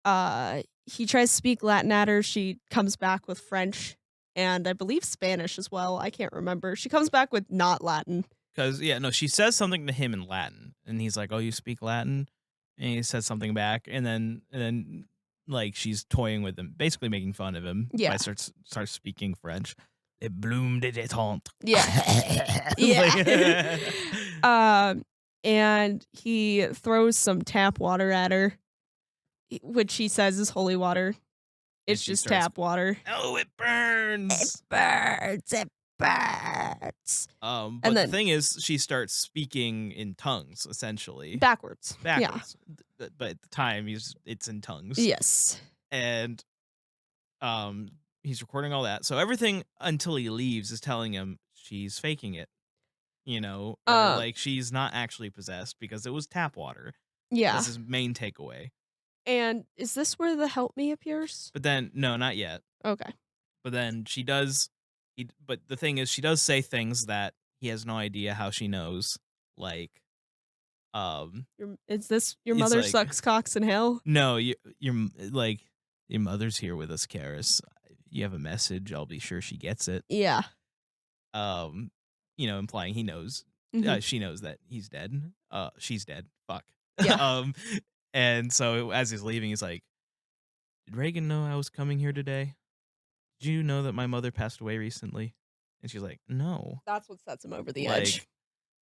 he tries to speak Latin at her. She comes back with French and I believe Spanish as well. I can't remember. She comes back with not Latin. Because she says something to him in Latin, and he's like, "Oh, you speak Latin?" And he says something back, and then like she's toying with him, basically making fun of him. Yeah, by starts speaking French. It bloomed it détente. Yeah, yeah. And he throws some tap water at her, which he says is holy water. It's just tap water. Oh, it burns. It burns. It burns. rats. But And the then- thing is, she starts speaking in tongues, essentially. Backwards. Backwards. But at the time, it's in tongues. Yeah. Yes. And he's recording all that. So everything until he leaves is telling him she's faking it. Or like she's not actually possessed because it was tap water. Yeah. This is main takeaway. And is this where the help me appears? But then, no, not yet. Okay. But then she does. But the thing is, she does say things that he has no idea how she knows. Like, Is this your It's mother like- sucks cocks in hell? no, you're like, your mother's here with us, Karis. You have a message. I'll be sure she gets it. Yeah. Implying he knows. Mhm. She knows that he's dead. She's dead. Fuck. Yeah. And so as he's leaving, he's like, "Did Reagan know I was coming here today? Did you know that my mother passed away recently?" And she's like, "No." That's what sets him over the Like, edge.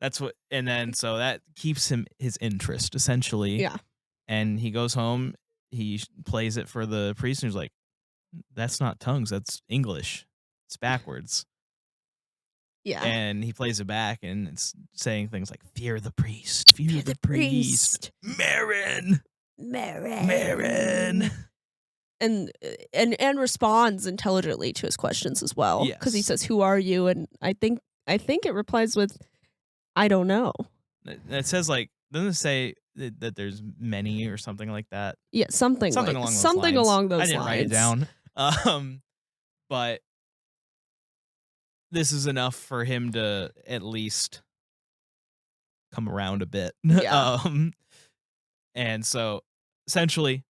that's what. And then so that keeps him his interest essentially. Yeah. And he goes home. He plays it for the priest, and he's like, "That's not tongues. That's English. It's backwards." Yeah. And he plays it back, and it's saying things like, "Fear the priest, fear the priest, Marin, Marin." And responds intelligently to his questions as well. Because he Yes. says, "Who are you?" And I think it replies with, "I don't know." It says like, doesn't it say that there's many or something like that? Yeah, something Something like, along those something lines. along those I didn't write it lines. down. But this is enough for him to at least come around a bit. Yeah. And so essentially,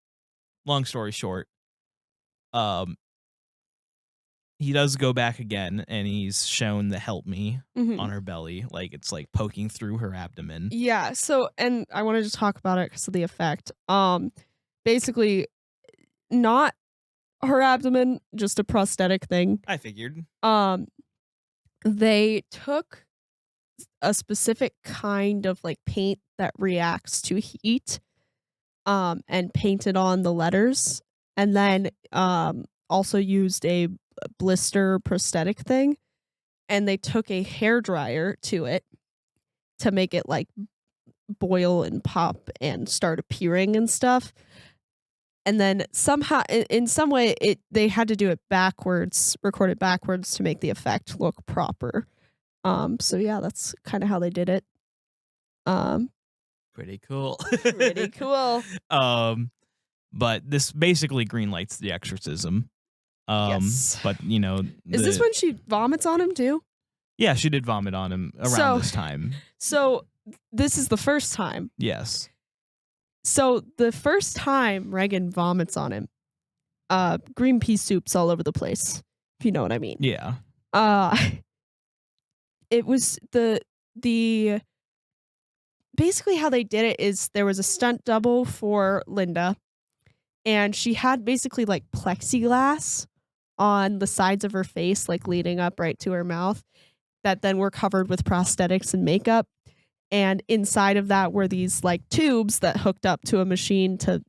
long story short, he does go back again, and he's shown the help me Mhm. on her belly, like it's like poking through her abdomen. Yeah. So, and I wanted to talk about it because of the effect. Basically, not her abdomen, just a prosthetic thing. I figured. They took a specific kind of like paint that reacts to heat, and painted on the letters, and then also used a blister prosthetic thing, and they took a hair dryer to it to make it like boil and pop and start appearing and stuff. And then somehow, in some way, they had to do it backwards, record it backwards to make the effect look proper. So yeah, that's kind of how they did it. Pretty cool. Pretty cool. But this basically greenlights the exorcism. Yes. But Is this when she vomits on him too? Yeah, she did vomit on him around So- this time. So this is the first time. Yes. So the first time Reagan vomits on him, green pea soup's all over the place, if you know what I mean. Yeah. It was the basically how they did it is there was a stunt double for Linda, and she had basically like plexiglass on the sides of her face, like leading up right to her mouth, that then were covered with prosthetics and makeup. And inside of that were these like tubes that hooked up to a machine to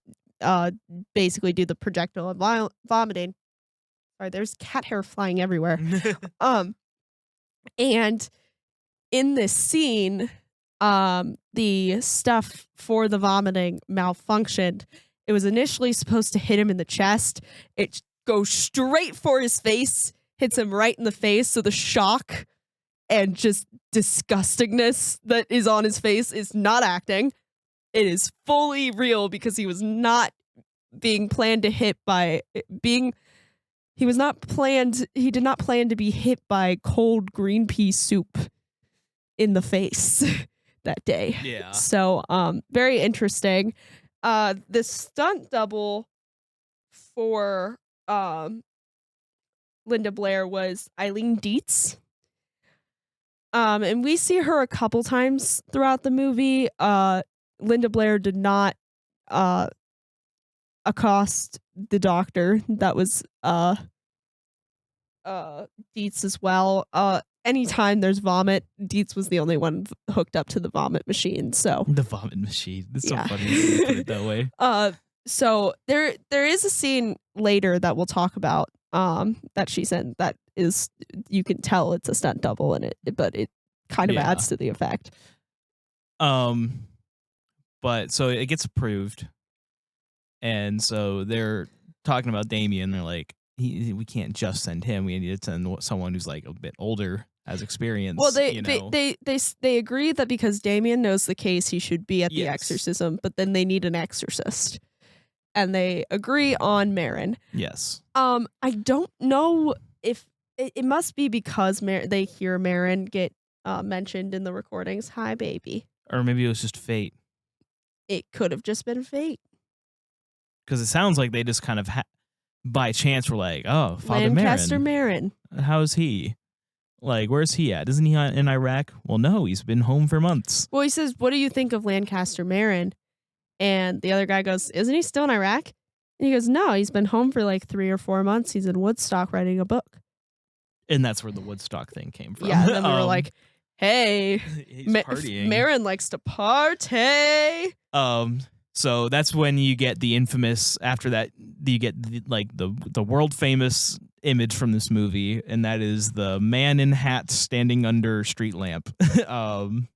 basically do the projectile vomiting. Sorry, there's cat hair flying everywhere. And in this scene, the stuff for the vomiting malfunctioned. It was initially supposed to hit him in the chest. It goes straight for his face, hits him right in the face. So the shock and just disgustingness that is on his face is not acting. It is fully real because he was not being planned to hit by being. He was not planned. He did not plan to be hit by cold green pea soup in the face that day. Yeah. So, very interesting. The stunt double for Linda Blair was Eileen Dietz. And we see her a couple times throughout the movie. Linda Blair did not accost the doctor. That was Dietz as well. Anytime there's vomit, Dietz was the only one hooked up to the vomit machine. So The vomit machine. It's Yeah. so funny to put it that way. so there is a scene later that we'll talk about that she's in. That is, you can tell it's a stunt double in it, but it kind of Yeah. adds to the effect. But so it gets approved, and so they're talking about Damien. They're like, we can't just send him. We need to send someone who's like a bit older, has experience. Well, you know? they agree that because Damien knows the case, he should be at the Yes. exorcism, but then they need an exorcist, and they agree on Marin. Yes. I don't know if it must be because they hear Marin get mentioned in the recordings. Hi, baby. Or maybe it was just fate. It could have just been fate. Because it sounds like they just kind of by chance were like, oh, Father Lancaster Marin. Marin. How's he? Like, where's he at? Isn't he in Iraq? Well, no, he's been home for months. Well, he says, what do you think of Lancaster Marin? And the other guy goes, isn't he still in Iraq? And he goes, no, he's been home for like 3 or 4 months. He's in Woodstock writing a book. And that's where the Woodstock thing came from. Yeah, and then we were like, hey, he's partying. Marin likes to party. So that's when you get the infamous, after that, you get the world famous image from this movie, and that is the man in hat standing under street lamp. And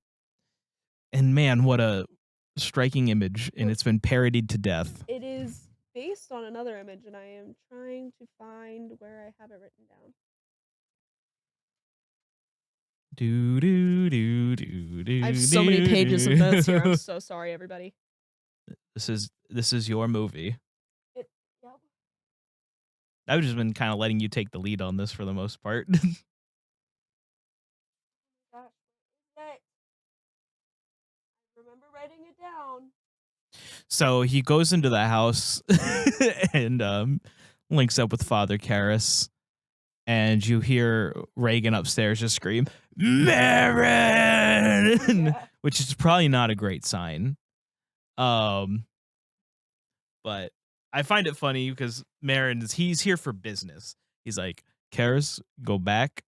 man, what a striking image, and it's been parodied to death. It is based on another image, and I am trying to find where I have it written down. I have so many pages of notes here. I'm so sorry, everybody. This is your movie. Yep. I've just been kind of letting you take the lead on this for the most part. I remember writing it down. So he goes into the house and links up with Father Karras, and you hear Reagan upstairs just scream, Marin! Yeah. Which is probably not a great sign. But I find it funny because he's here for business. He's like, Karras, go back,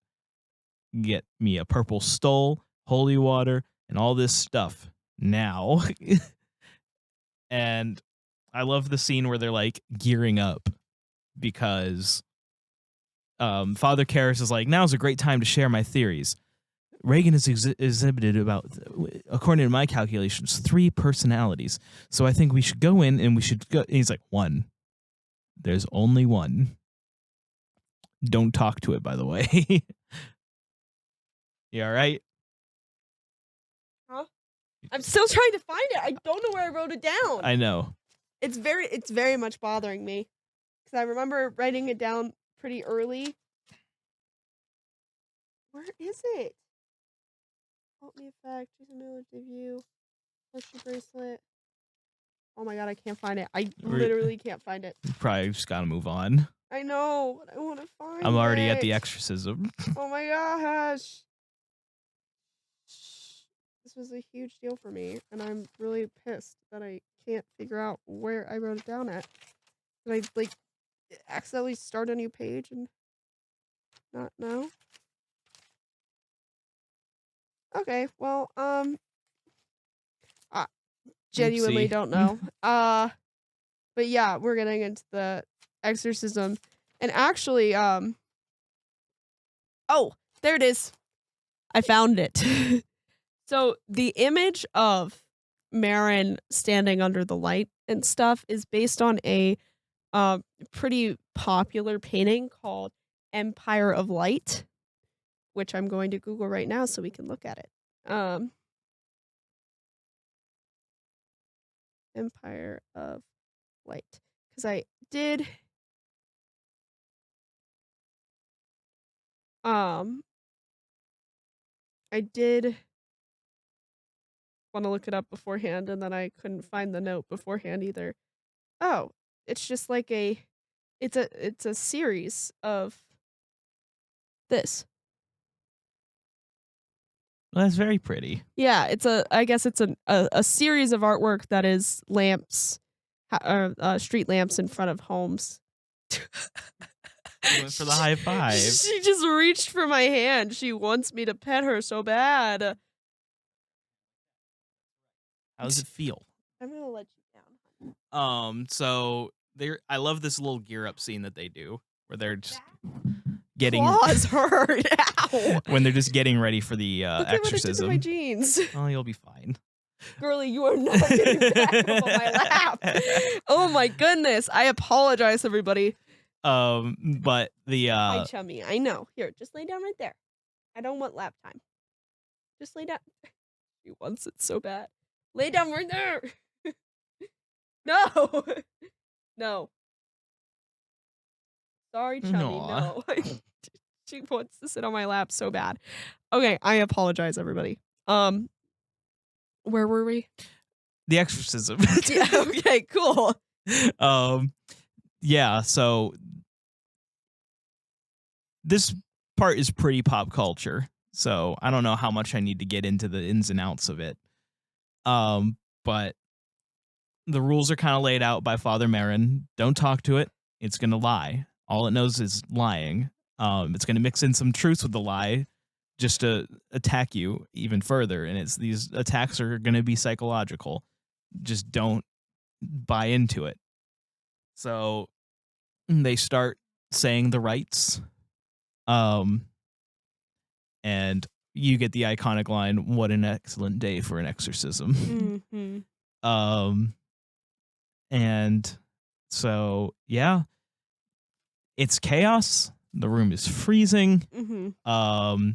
get me a purple stole, holy water, and all this stuff now. And I love the scene where they're like gearing up because Father Karras is like, now's a great time to share my theories. Reagan has exhibited about, according to my calculations, 3 personalities. So I think we should go in and we should go. And he's like, 1. There's only 1. Don't talk to it, by the way. You all right? Huh? I'm still trying to find it. I don't know where I wrote it down. I know. It's very much bothering me because I remember writing it down pretty early. Where is it? Help me effect. Jason Miller debut. Horseshoe bracelet. Oh my god, I can't find it. I literally can't find it. You probably just gotta move on. I know, but I want to find it. I'm already at the exorcism. Oh my gosh. This was a huge deal for me, and I'm really pissed that I can't figure out where I wrote it down at. Did I, accidentally start a new page and not know? Okay, well, I genuinely Oopsie. don't know. But yeah, we're getting into the exorcism. And actually, oh, there it is. I found it. So the image of Marin standing under the light and stuff is based on a pretty popular painting called Empire of Light, which I'm going to Google right now so we can look at it. Empire of Light. Because I did want to look it up beforehand, and then I couldn't find the note beforehand either. Oh, it's just like it's a series of this. Well, that's very pretty. Yeah, I guess it's a series of artwork that is lamps, street lamps in front of homes. You went for the high five. She just reached for my hand. She wants me to pet her so bad. How does it feel? I'm gonna let you down. So I love this little gear up scene that they do. where they're just getting claws hurt. Ow. when they're just getting ready for the Look at what it did to exorcism. my jeans. Oh, you'll be fine. Girlie, you are not getting back on my lap. Oh my goodness. I apologize, everybody. But the Hi, chummy. I know. Here, just lay down right there. I don't want lap time. Just lay down. She wants it so bad. Lay down right there. No. No. Sorry, chummy. Aw. No. She wants to sit on my lap so bad. Okay, I apologize, everybody. Where were we? the exorcism. Yeah, okay, cool. Yeah, so this part is pretty pop culture, so I don't know how much I need to get into the ins and outs of it. But the rules are kind of laid out by Father Marin. Don't talk to it. It's going to lie. All it knows is lying. It's going to mix in some truths with the lie just to attack you even further. And these attacks are going to be psychological. Just don't buy into it. So they start saying the rites. And you get the iconic line, "What an excellent day for an exorcism." Mm-hmm. And so, yeah, it's chaos. The room is freezing. Mm-hmm.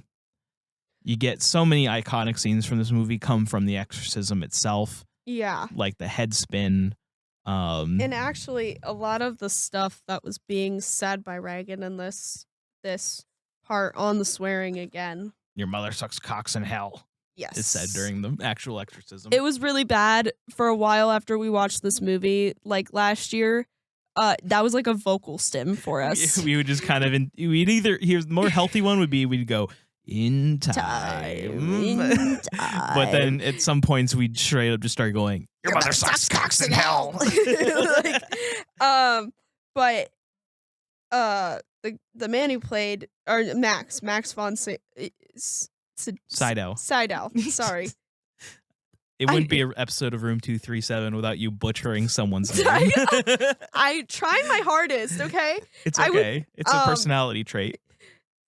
You get so many iconic scenes from this movie come from the exorcism itself, Yeah. like the head spin. And actually, a lot of the stuff that was being said by Reagan in this part on the swearing again. Your mother sucks cocks in hell. Yes. Is said during the actual exorcism. It was really bad for a while after we watched this movie, like last year. That was like a vocal stim for us. We would just kind of we'd either here's the more healthy one would be we'd go in time. But then at some points we'd straight up just start going, "Your mother sucks cocks in hell." But the man who played Max von Sydow. Sorry. It wouldn't be an episode of Room 237 without you butchering someone's name. I tried my hardest, okay? It's okay. It's a personality trait.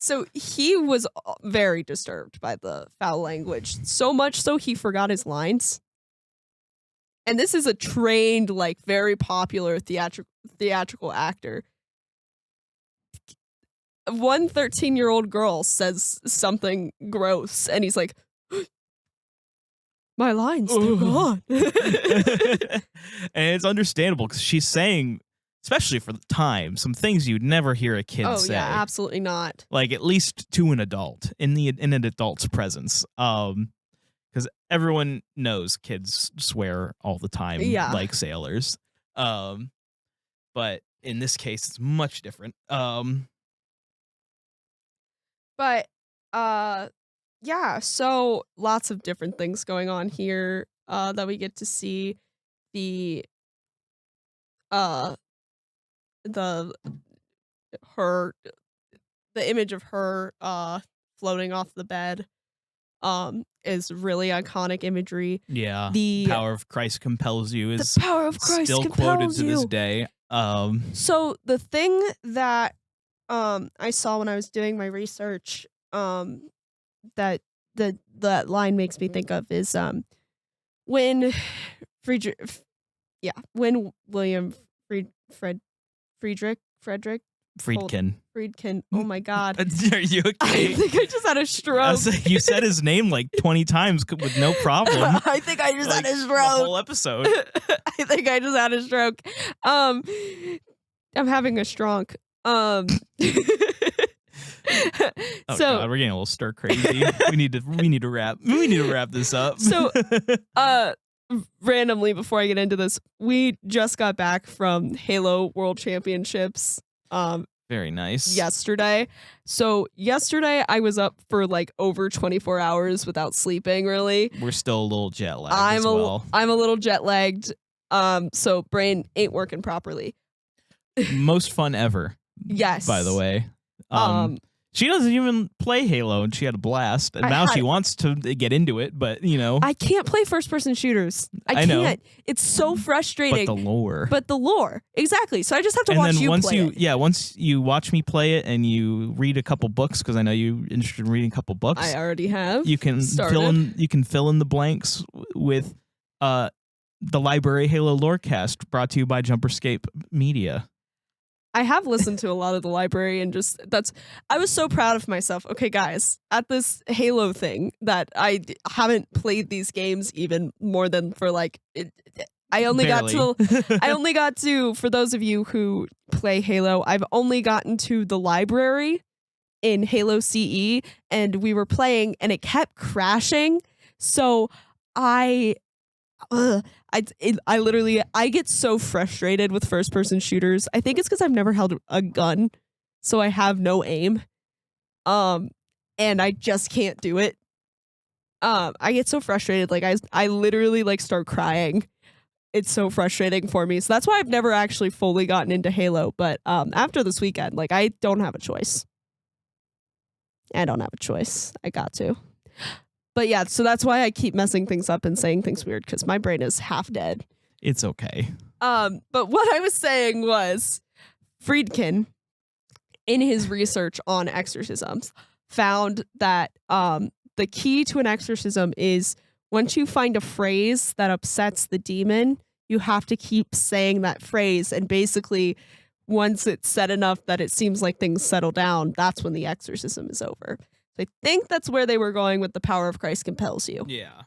So he was very disturbed by the foul language, so much so he forgot his lines. And this is a trained, like, very popular theatrical actor. One 13-year-old girl says something gross, and he's like, "My lines, they're gone." And it's understandable because she's saying, especially for the time, some things you'd never hear a kid say. Oh yeah, absolutely not. Like at least to an adult in an adult's presence. Because everyone knows kids swear all the time, like sailors. But in this case, it's much different. But yeah, so lots of different things going on here that we get to see. The image of her floating off the bed is really iconic imagery. Yeah, the power of Christ compels you is the power of Christ still quoted to this day. So the thing that I saw when I was doing my research that line makes me think of is when William Friedkin. Oh my God. Are you okay? I think I just had a stroke. You said his name like 20 times with no problem. I think I just had a stroke. The whole episode. I think I just had a stroke. I'm having a stronk. Oh God, we're getting a little stir crazy. we need to wrap this up. So randomly before I get into this, we just got back from Halo World Championships. Very nice. Yesterday. So yesterday I was up for like over 24 hours without sleeping, really. We're still a little jet lagged as well. I'm a little jet lagged. So brain ain't working properly. Most fun ever. Yes. By the way. She doesn't even play Halo, and she had a blast. And now she wants to get into it, but, you know. I can't play first-person shooters. I know. can't. It's so frustrating. But the lore. Exactly. So I just have to and watch then you once play it. Yeah, once you watch me play it and you read a couple books, because I know you're interested in reading a couple books. I already have. You can fill in the blanks with the Library Halo Lorecast, brought to you by JumperScape Media. I have listened to a lot of the library and I was so proud of myself. Okay, guys, at this Halo thing that I haven't played these games even more than for I only got to, for those of you who play Halo, I've only gotten to the library in Halo CE, and we were playing and it kept crashing. So I get so frustrated with first person shooters. I think it's because I've never held a gun, so I have no aim. And I just can't do it. I get so frustrated. Like I literally start crying. It's so frustrating for me. So that's why I've never actually fully gotten into Halo. But after this weekend, I don't have a choice. I don't have a choice. I got to. But yeah, so that's why I keep messing things up and saying things weird, because my brain is half dead. It's okay. But what I was saying was Friedkin, in his research on exorcisms, found that the key to an exorcism is once you find a phrase that upsets the demon, you have to keep saying that phrase. And basically, once it's said enough that it seems like things settle down, that's when the exorcism is over. So I think that's where they were going with the power of Christ compels you. Yeah.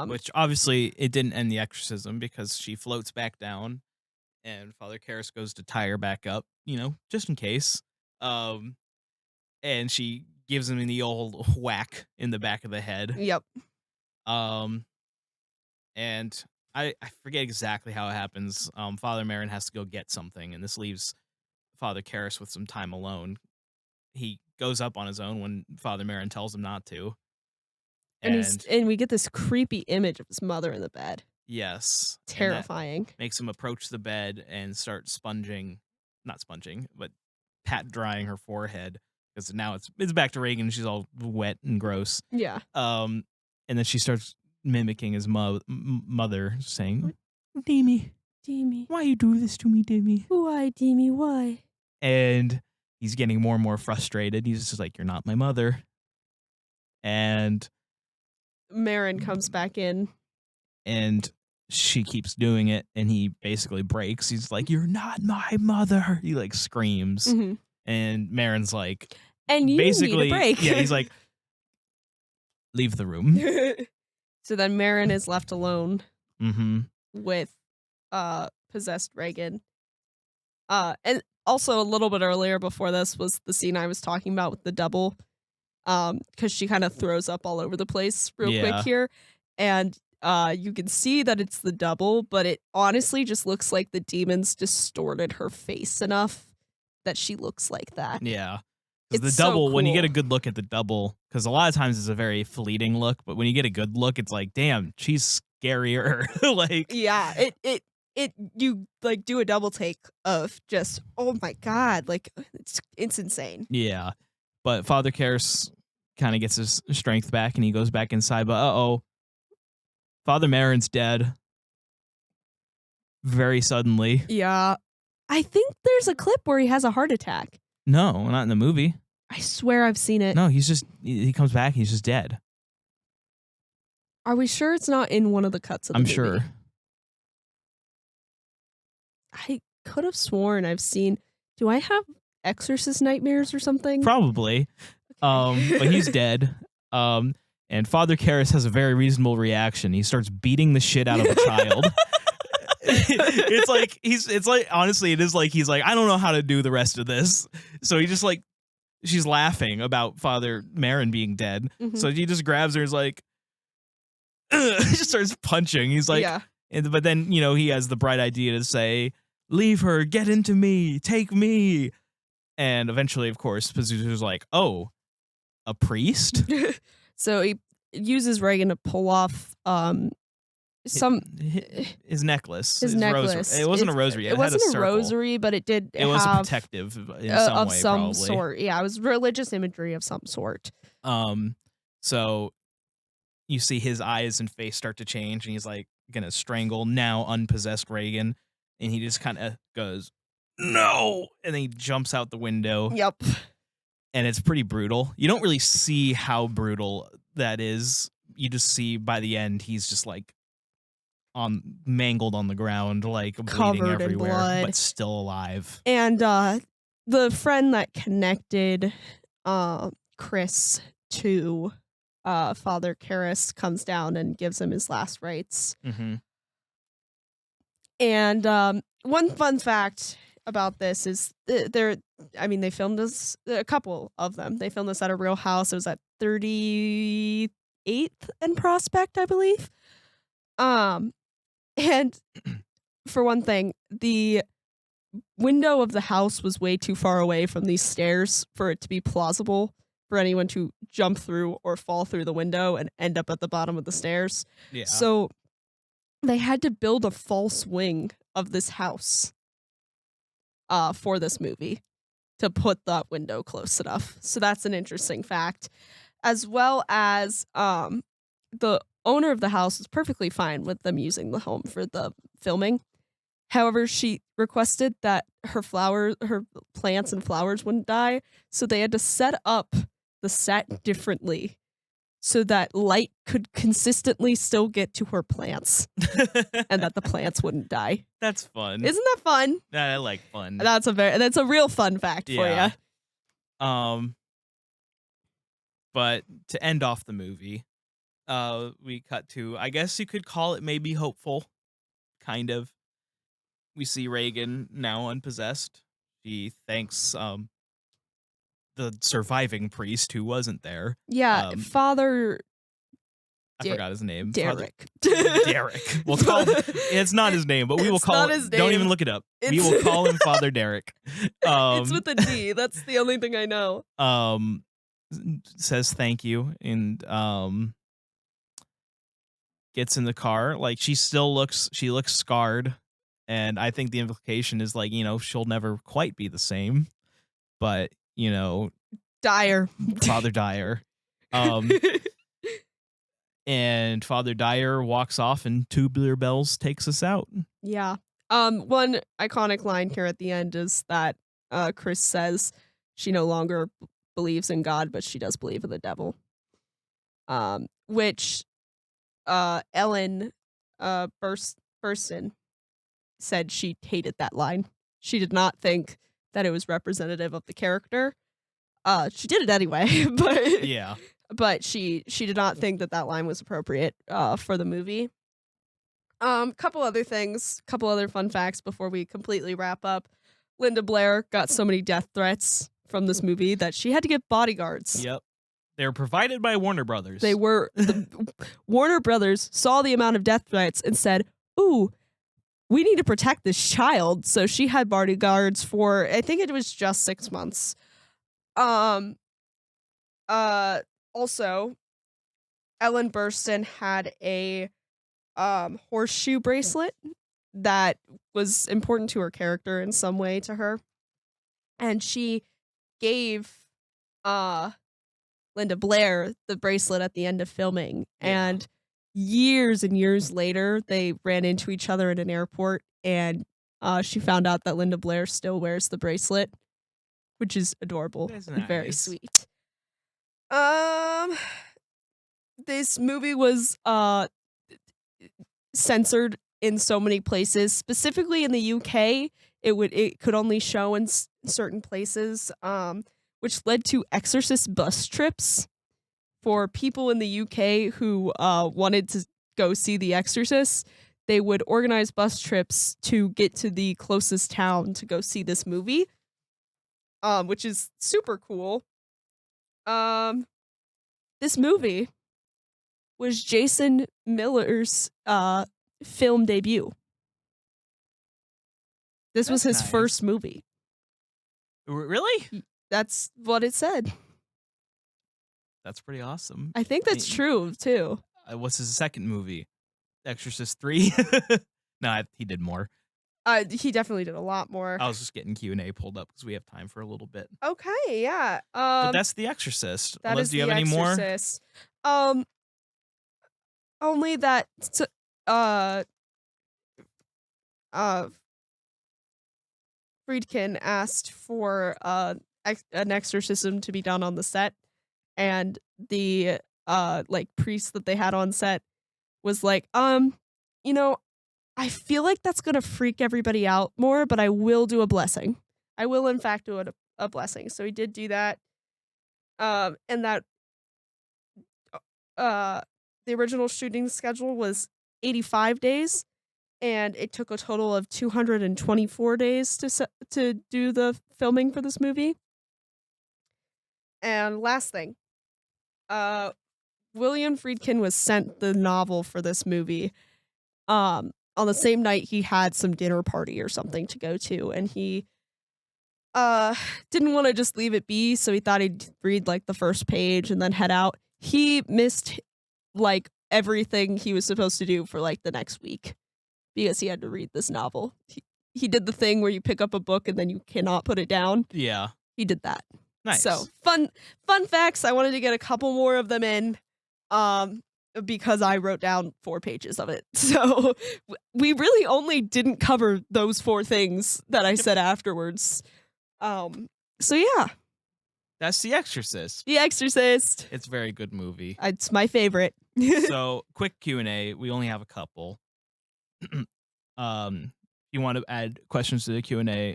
Which obviously it didn't end the exorcism, because she floats back down and Father Karras goes to tie her back up, just in case. And she gives him the old whack in the back of the head. Yep. And I forget exactly how it happens. Father Merrin has to go get something, and this leaves Father Karras with some time alone. He goes up on his own when Father Merrin tells him not to. And we get this creepy image of his mother in the bed. Yes. Terrifying. Makes him approach the bed and start not sponging, but pat drying her forehead, because now it's back to Reagan. She's all wet and gross. Yeah. And then she starts mimicking his mother, saying, Demi, why you do this to me, Demi? Why, Demi, why? And he's getting more and more frustrated. He's just like, you're not my mother. And Merrin comes back in. And she keeps doing it, and he basically breaks. He's like, you're not my mother. He screams. Mm-hmm. And Merrin's like, and you basically, need a break. Yeah, he's like, leave the room. So then Merrin is left alone with possessed Reagan. And also a little bit earlier before this was the scene I was talking about with the double, because she kind of throws up all over the place real quick here. And you can see that it's the double, but it honestly just looks like the demons distorted her face enough that she looks like that. Yeah. Because the double, so cool. When you get a good look at the double, because a lot of times it's a very fleeting look, but when you get a good look, it's like, damn, she's scarier. Yeah, you do a double take of just, oh my God, it's insane. Yeah. But Father Karras kind of gets his strength back and he goes back inside, but Father Merrin's dead. Very suddenly. Yeah. I think there's a clip where he has a heart attack. No, not in the movie. I swear I've seen it. No, he comes back, he's just dead. Are we sure it's not in one of the cuts of the movie? I'm sure. I could have sworn I've seen. Do I have Exorcist nightmares or something? Probably. But he's dead. And Father Karras has a very reasonable reaction. He starts beating the shit out of a child. It's like honestly, it is like he's like, I don't know how to do the rest of this. So he just she's laughing about Father Merrin being dead. Mm-hmm. So he just grabs her and is like, just starts punching. He's like, yeah. But then, he has the bright idea to say, leave her, get into me, take me. And eventually, of course, Pazuzu's like, oh, a priest? So he uses Reagan to pull off his necklace. His necklace. It wasn't a rosary. It wasn't had a circle. rosary, but it did. It was protective in some of way, some probably. sort. Yeah, it was religious imagery of some sort. So you see his eyes and face start to change, and he's like gonna strangle now unpossessed Reagan, and he just kind of goes, "No!" and then he jumps out the window. Yep. And it's pretty brutal. You don't really see how brutal that is. You just see by the end he's just like mangled on the ground, like bleeding Covered in everywhere, blood. but still alive. And the friend that connected Chris to Father Karras comes down and gives him his last rites. Mm-hmm. And one fun fact about this is they filmed this, a couple of them. They filmed this at a real house. It was at 38th and Prospect, I believe. And for one thing, the window of the house was way too far away from these stairs for it to be plausible for anyone to jump through or fall through the window and end up at the bottom of the stairs. Yeah. So they had to build a false wing of this house for this movie to put that window close enough. So that's an interesting fact. As well as the owner of the house was perfectly fine with them using the home for the filming. However, she requested that her plants and flowers wouldn't die, so they had to set up the set differently so that light could consistently still get to her plants and that the plants wouldn't die. That's fun. Isn't that fun? I like fun. That's a real fun fact for you. But to end off the movie, we cut to, I guess you could call it maybe hopeful, kind of. We see Reagan now unpossessed. She thanks the surviving priest who wasn't there. Yeah, Father I forgot his name. Derek. Derek. We'll call him. It's not his name, but we will call him. Don't even look it up. We will call him Father Derek. It's with a D. That's the only thing I know. Says thank you and gets in the car. Like she looks scarred, and I think the implication is like, she'll never quite be the same. But Dyer. Father Dyer. And Father Dyer walks off, and Tubular Bells takes us out. Yeah. One iconic line here at the end is that Chris says she no longer believes in God, but she does believe in the devil. Which Ellen Burstyn said she hated that line. She did not think that it was representative of the character. She did it anyway, but yeah. But she did not think that line was appropriate for the movie. Couple other things, couple other fun facts before we completely wrap up. Linda Blair got so many death threats from this movie that she had to get bodyguards. Yep. They were provided by Warner Brothers. They were. Warner Brothers saw the amount of death threats and said, "Ooh, we need to protect this child." So she had bodyguards for, I think it was just 6 months. Also, Ellen Burstyn had a horseshoe bracelet that was important to her character in some way to her. And she gave Linda Blair the bracelet at the end of filming. Yeah. And years and years later, they ran into each other at an airport, and she found out that Linda Blair still wears the bracelet, which is adorable and very sweet. This movie was censored in so many places, specifically in the UK. It could only show in certain places, which led to Exorcist bus trips for people in the UK who wanted to go see The Exorcist. They would organize bus trips to get to the closest town to go see this movie, which is super cool. This movie was Jason Miller's film debut. This was his first movie. Really? That's what it said. That's pretty awesome. I think that's true, too. What's his second movie? Exorcist 3. No, he did more. He definitely did a lot more. I was just getting Q&A pulled up because we have time for a little bit. Okay, yeah. But that's The Exorcist. That Unless, is do you have The any more? Exorcist. Only that Friedkin asked for an exorcism to be done on the set, and the like priest that they had on set was like, you know, I feel like that's gonna freak everybody out more, but I will do a blessing. I will in fact do a blessing. So he did do that. And that the original shooting schedule was 85 days, and it took a total of 224 days to do the filming for this movie. And last thing, William Friedkin was sent the novel for this movie on the same night he had some dinner party or something to go to, and he didn't want to just leave it be, so he thought he'd read like the first page and then head out. He missed like everything he was supposed to do for like the next week because he had to read this novel. He did the thing where you pick up a book and then you cannot put it down. Yeah. He did that. Nice. So fun facts. I wanted to get a couple more of them in because I wrote down 4 pages of it. So we really only didn't cover those 4 things that I said afterwards. So yeah. That's The Exorcist. The Exorcist. It's a very good movie. It's my favorite. So, quick Q&A. We only have a couple. If you want to add questions to the Q&A,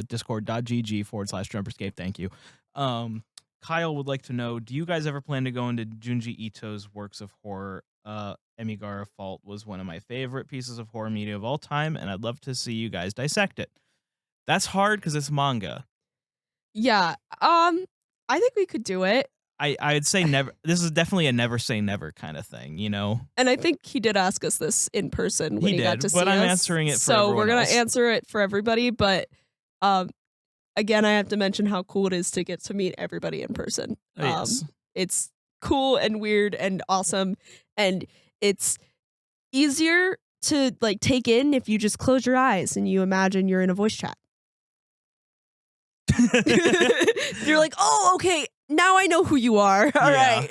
discord.gg/JumperScape. Thank you. Kyle would like to know, do you guys ever plan to go into Junji Ito's works of horror? Emigara Fault was one of my favorite pieces of horror media of all time, and I'd love to see you guys dissect it. That's hard because it's manga. Yeah. I think we could do it. I'd say never. This is definitely a never say never kind of thing, you know? And I think he did ask us this in person when he got to see us. But I'm answering it for so we're going else. to answer it for everybody. But again, I have to mention how cool it is to get to meet everybody in person. Yes. It's cool and weird and awesome. And it's easier to like take in if you just close your eyes and you imagine you're in a voice chat. You're like, oh, okay, now I know who you are. All right.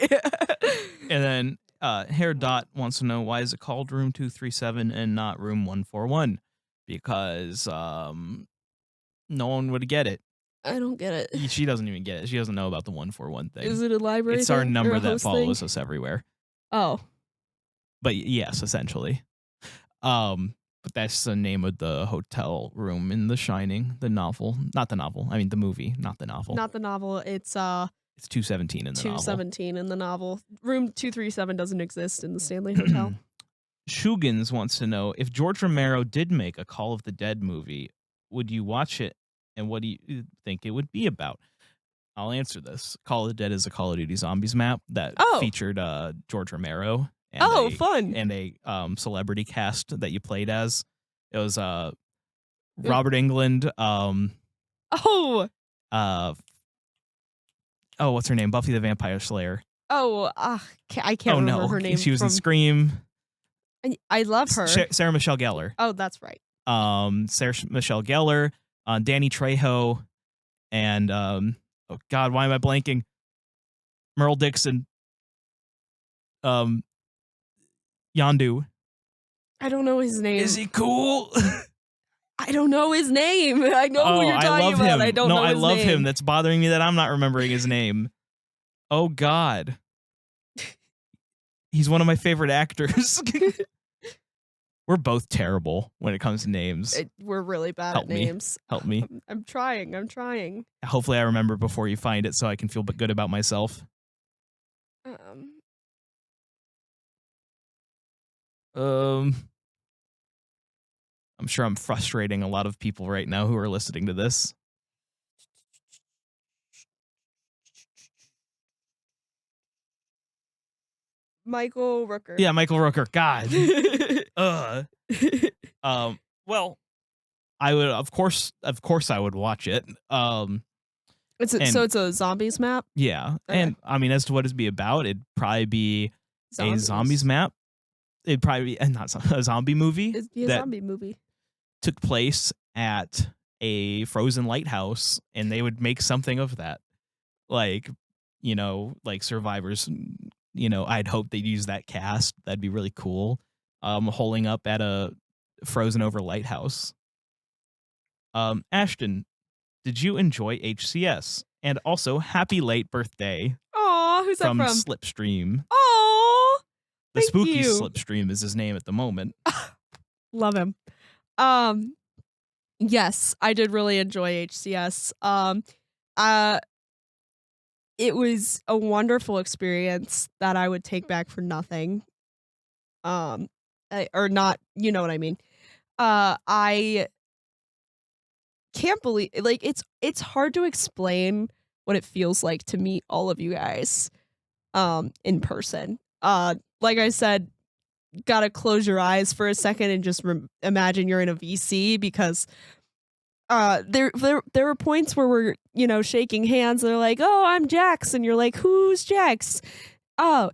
And then Hair Dot wants to know, why is it called Room 237 and not Room 141? Because no one would get it. I don't get it. She doesn't even get it. She doesn't know about the 141 thing. Is it a library? It's our thing number or a that host follows thing? us everywhere. Oh. But yes, essentially. But that's the name of the hotel room in The Shining, the novel. Not the novel. I mean, the movie, not the novel. Not the novel. It's 217 in the novel. 217 in the novel. Room 237 doesn't exist in the Stanley Hotel. Shugans wants to know, if George Romero did make a Call of the Dead movie, would you watch it, and what do you think it would be about? I'll answer this. Call of the Dead is a Call of Duty Zombies map that featured George Romero. And fun. And a celebrity cast that you played as. It was Robert Englund. What's her name? Buffy the Vampire Slayer. I can't remember her name. She was in Scream. I love her. Sarah Michelle Gellar. Oh, that's right. Sarah Michelle Gellar, Danny Trejo, and oh God, why am I blanking? Merle Dixon. Yondu. I don't know his name. Is he cool? I don't know his name. I know who you're talking about. Him. I don't know his name. No, I love him. That's bothering me that I'm not remembering his name. Oh, God. He's one of my favorite actors. We're both terrible when it comes to names. We're really bad at names. Help me. I'm trying. Hopefully I remember before you find it so I can feel good about myself. I'm sure I'm frustrating a lot of people right now who are listening to this. Michael Rooker. Yeah, Michael Rooker. God. Well, I would, of course I would watch it. So it's a zombies map? Yeah. Okay. And I mean, as to what it'd be about, it'd probably be a zombies map. it'd probably be not a zombie movie. It'd be a that zombie movie. took place at a frozen lighthouse, and they would make something of that, like like Survivors. I'd hope they'd use that cast. That'd be really cool. Holding up at a frozen over lighthouse. Ashton, did you enjoy HCS? And also, happy late birthday. Aw, who's that from from? Slipstream. Aw, The thank spooky you. Slipstream is his name at the moment. Love him. Yes, I did really enjoy HCS. It was a wonderful experience that I would take back for nothing. Or not, you know what I mean. I can't believe, like, it's hard to explain what it feels like to meet all of you guys in person. Like I said, gotta close your eyes for a second and just imagine you're in a VC, because there were points where we're shaking hands. They're like, "Oh, I'm Jax," and you're like, "Who's Jax?" "Oh,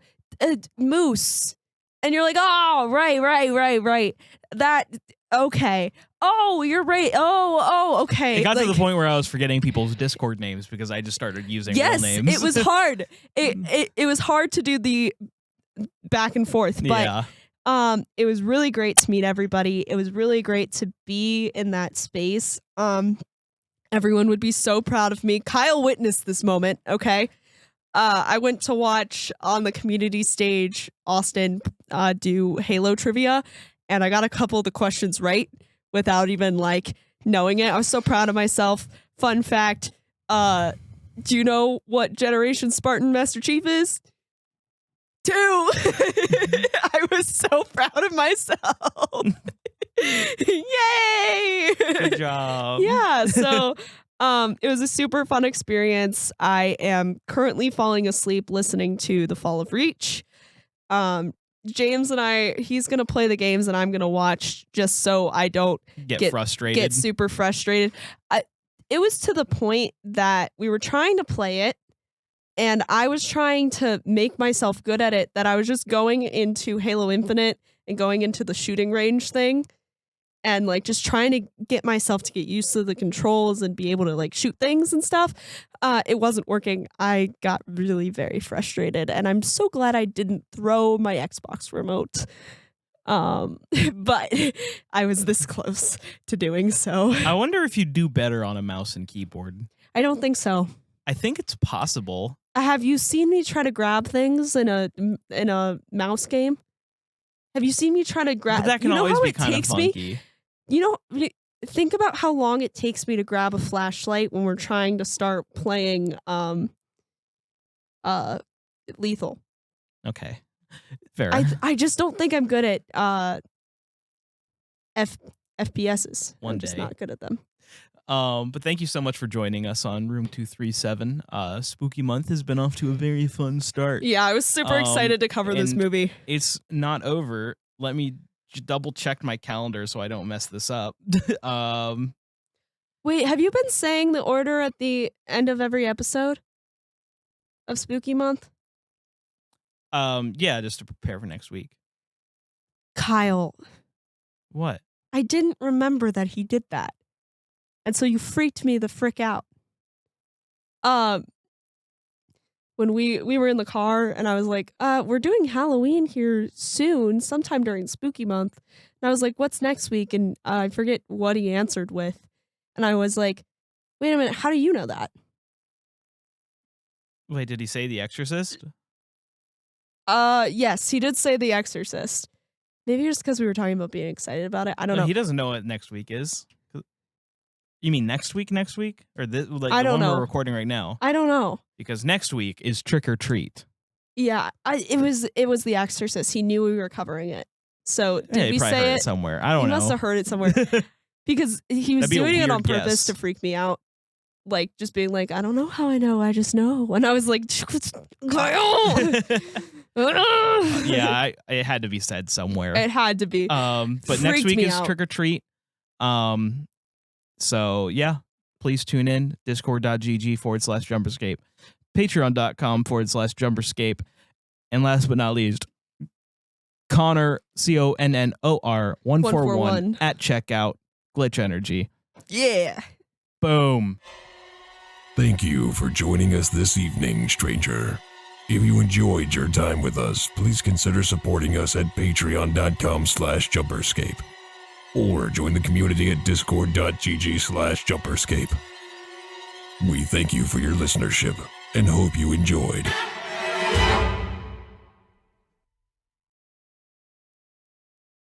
Moose," and you're like, "Oh, right. That okay. Oh, you're right. Oh, okay." It got to the point where I was forgetting people's Discord names because I just started using real names. It was hard. It was hard to do the back and forth, but yeah. It was really great to meet everybody. It was really great to be in that space. Everyone would be so proud of me. Kyle witnessed this moment, okay? I went to watch on the community stage Austin do Halo trivia, and I got a couple of the questions right without even knowing it. I was so proud of myself. Fun fact, do you know what generation Spartan Master Chief is? 2. I was so proud of myself. Yay! Good job. Yeah, so it was a super fun experience. I am currently falling asleep listening to The Fall of Reach. James and he's going to play the games and I'm going to watch, just so I don't get frustrated. Get super frustrated. It was to the point that we were trying to play it, and I was trying to make myself good at it, that I was just going into Halo Infinite and going into the shooting range thing and just trying to get myself to get used to the controls and be able to shoot things and stuff. It wasn't working. I got really very frustrated, and I'm so glad I didn't throw my Xbox remote. But I was this close to doing so. I wonder if you do better on a mouse and keyboard. I don't think so. I think it's possible. Have you seen me try to grab things in a mouse game? Have you seen me try to grab? But that can always be kind of funky. Think about how long it takes me to grab a flashlight when we're trying to start playing Lethal. Okay. Fair. I just don't think I'm good at FPSs. One I'm just day. not good at them. But thank you so much for joining us on Room 237. Spooky Month has been off to a very fun start. Yeah, I was super excited to cover this movie. It's not over. Let me double check my calendar so I don't mess this up. Wait, have you been saying the order at the end of every episode of Spooky Month? Yeah, just to prepare for next week. Kyle. What? I didn't remember that he did that. And so you freaked me the frick out. When we were in the car and I was like, we're doing Halloween here soon, sometime during Spooky Month. And I was like, what's next week? And I forget what he answered with. And I was like, wait a minute, how do you know that? Wait, did he say The Exorcist? Yes, he did say The Exorcist. Maybe just because we were talking about being excited about it. I don't know. He doesn't know what next week is. You mean next week? Or the I don't one know. we're recording right now? I don't know. Because next week is Trick or Treat. Yeah, it was The Exorcist. He knew we were covering it. So did we probably say heard it somewhere? I don't know. He must have heard it somewhere. Because he was That'd be a doing it weird on purpose guess. to freak me out. Just being like, I don't know how I know, I just know. And I was like, Yeah, it had to be said somewhere. It had to be. But next week is Trick or Treat. So yeah, please tune in. Discord.gg/JumperScape. Patreon.com/JumperScape. And last but not least, Connor, CONNOR 141 141 at checkout. Glitch Energy. Yeah. Boom. Thank you for joining us this evening, stranger. If you enjoyed your time with us, please consider supporting us at patreon.com/JumperScape or join the community at discord.gg/JumperScape. We thank you for your listenership and hope you enjoyed.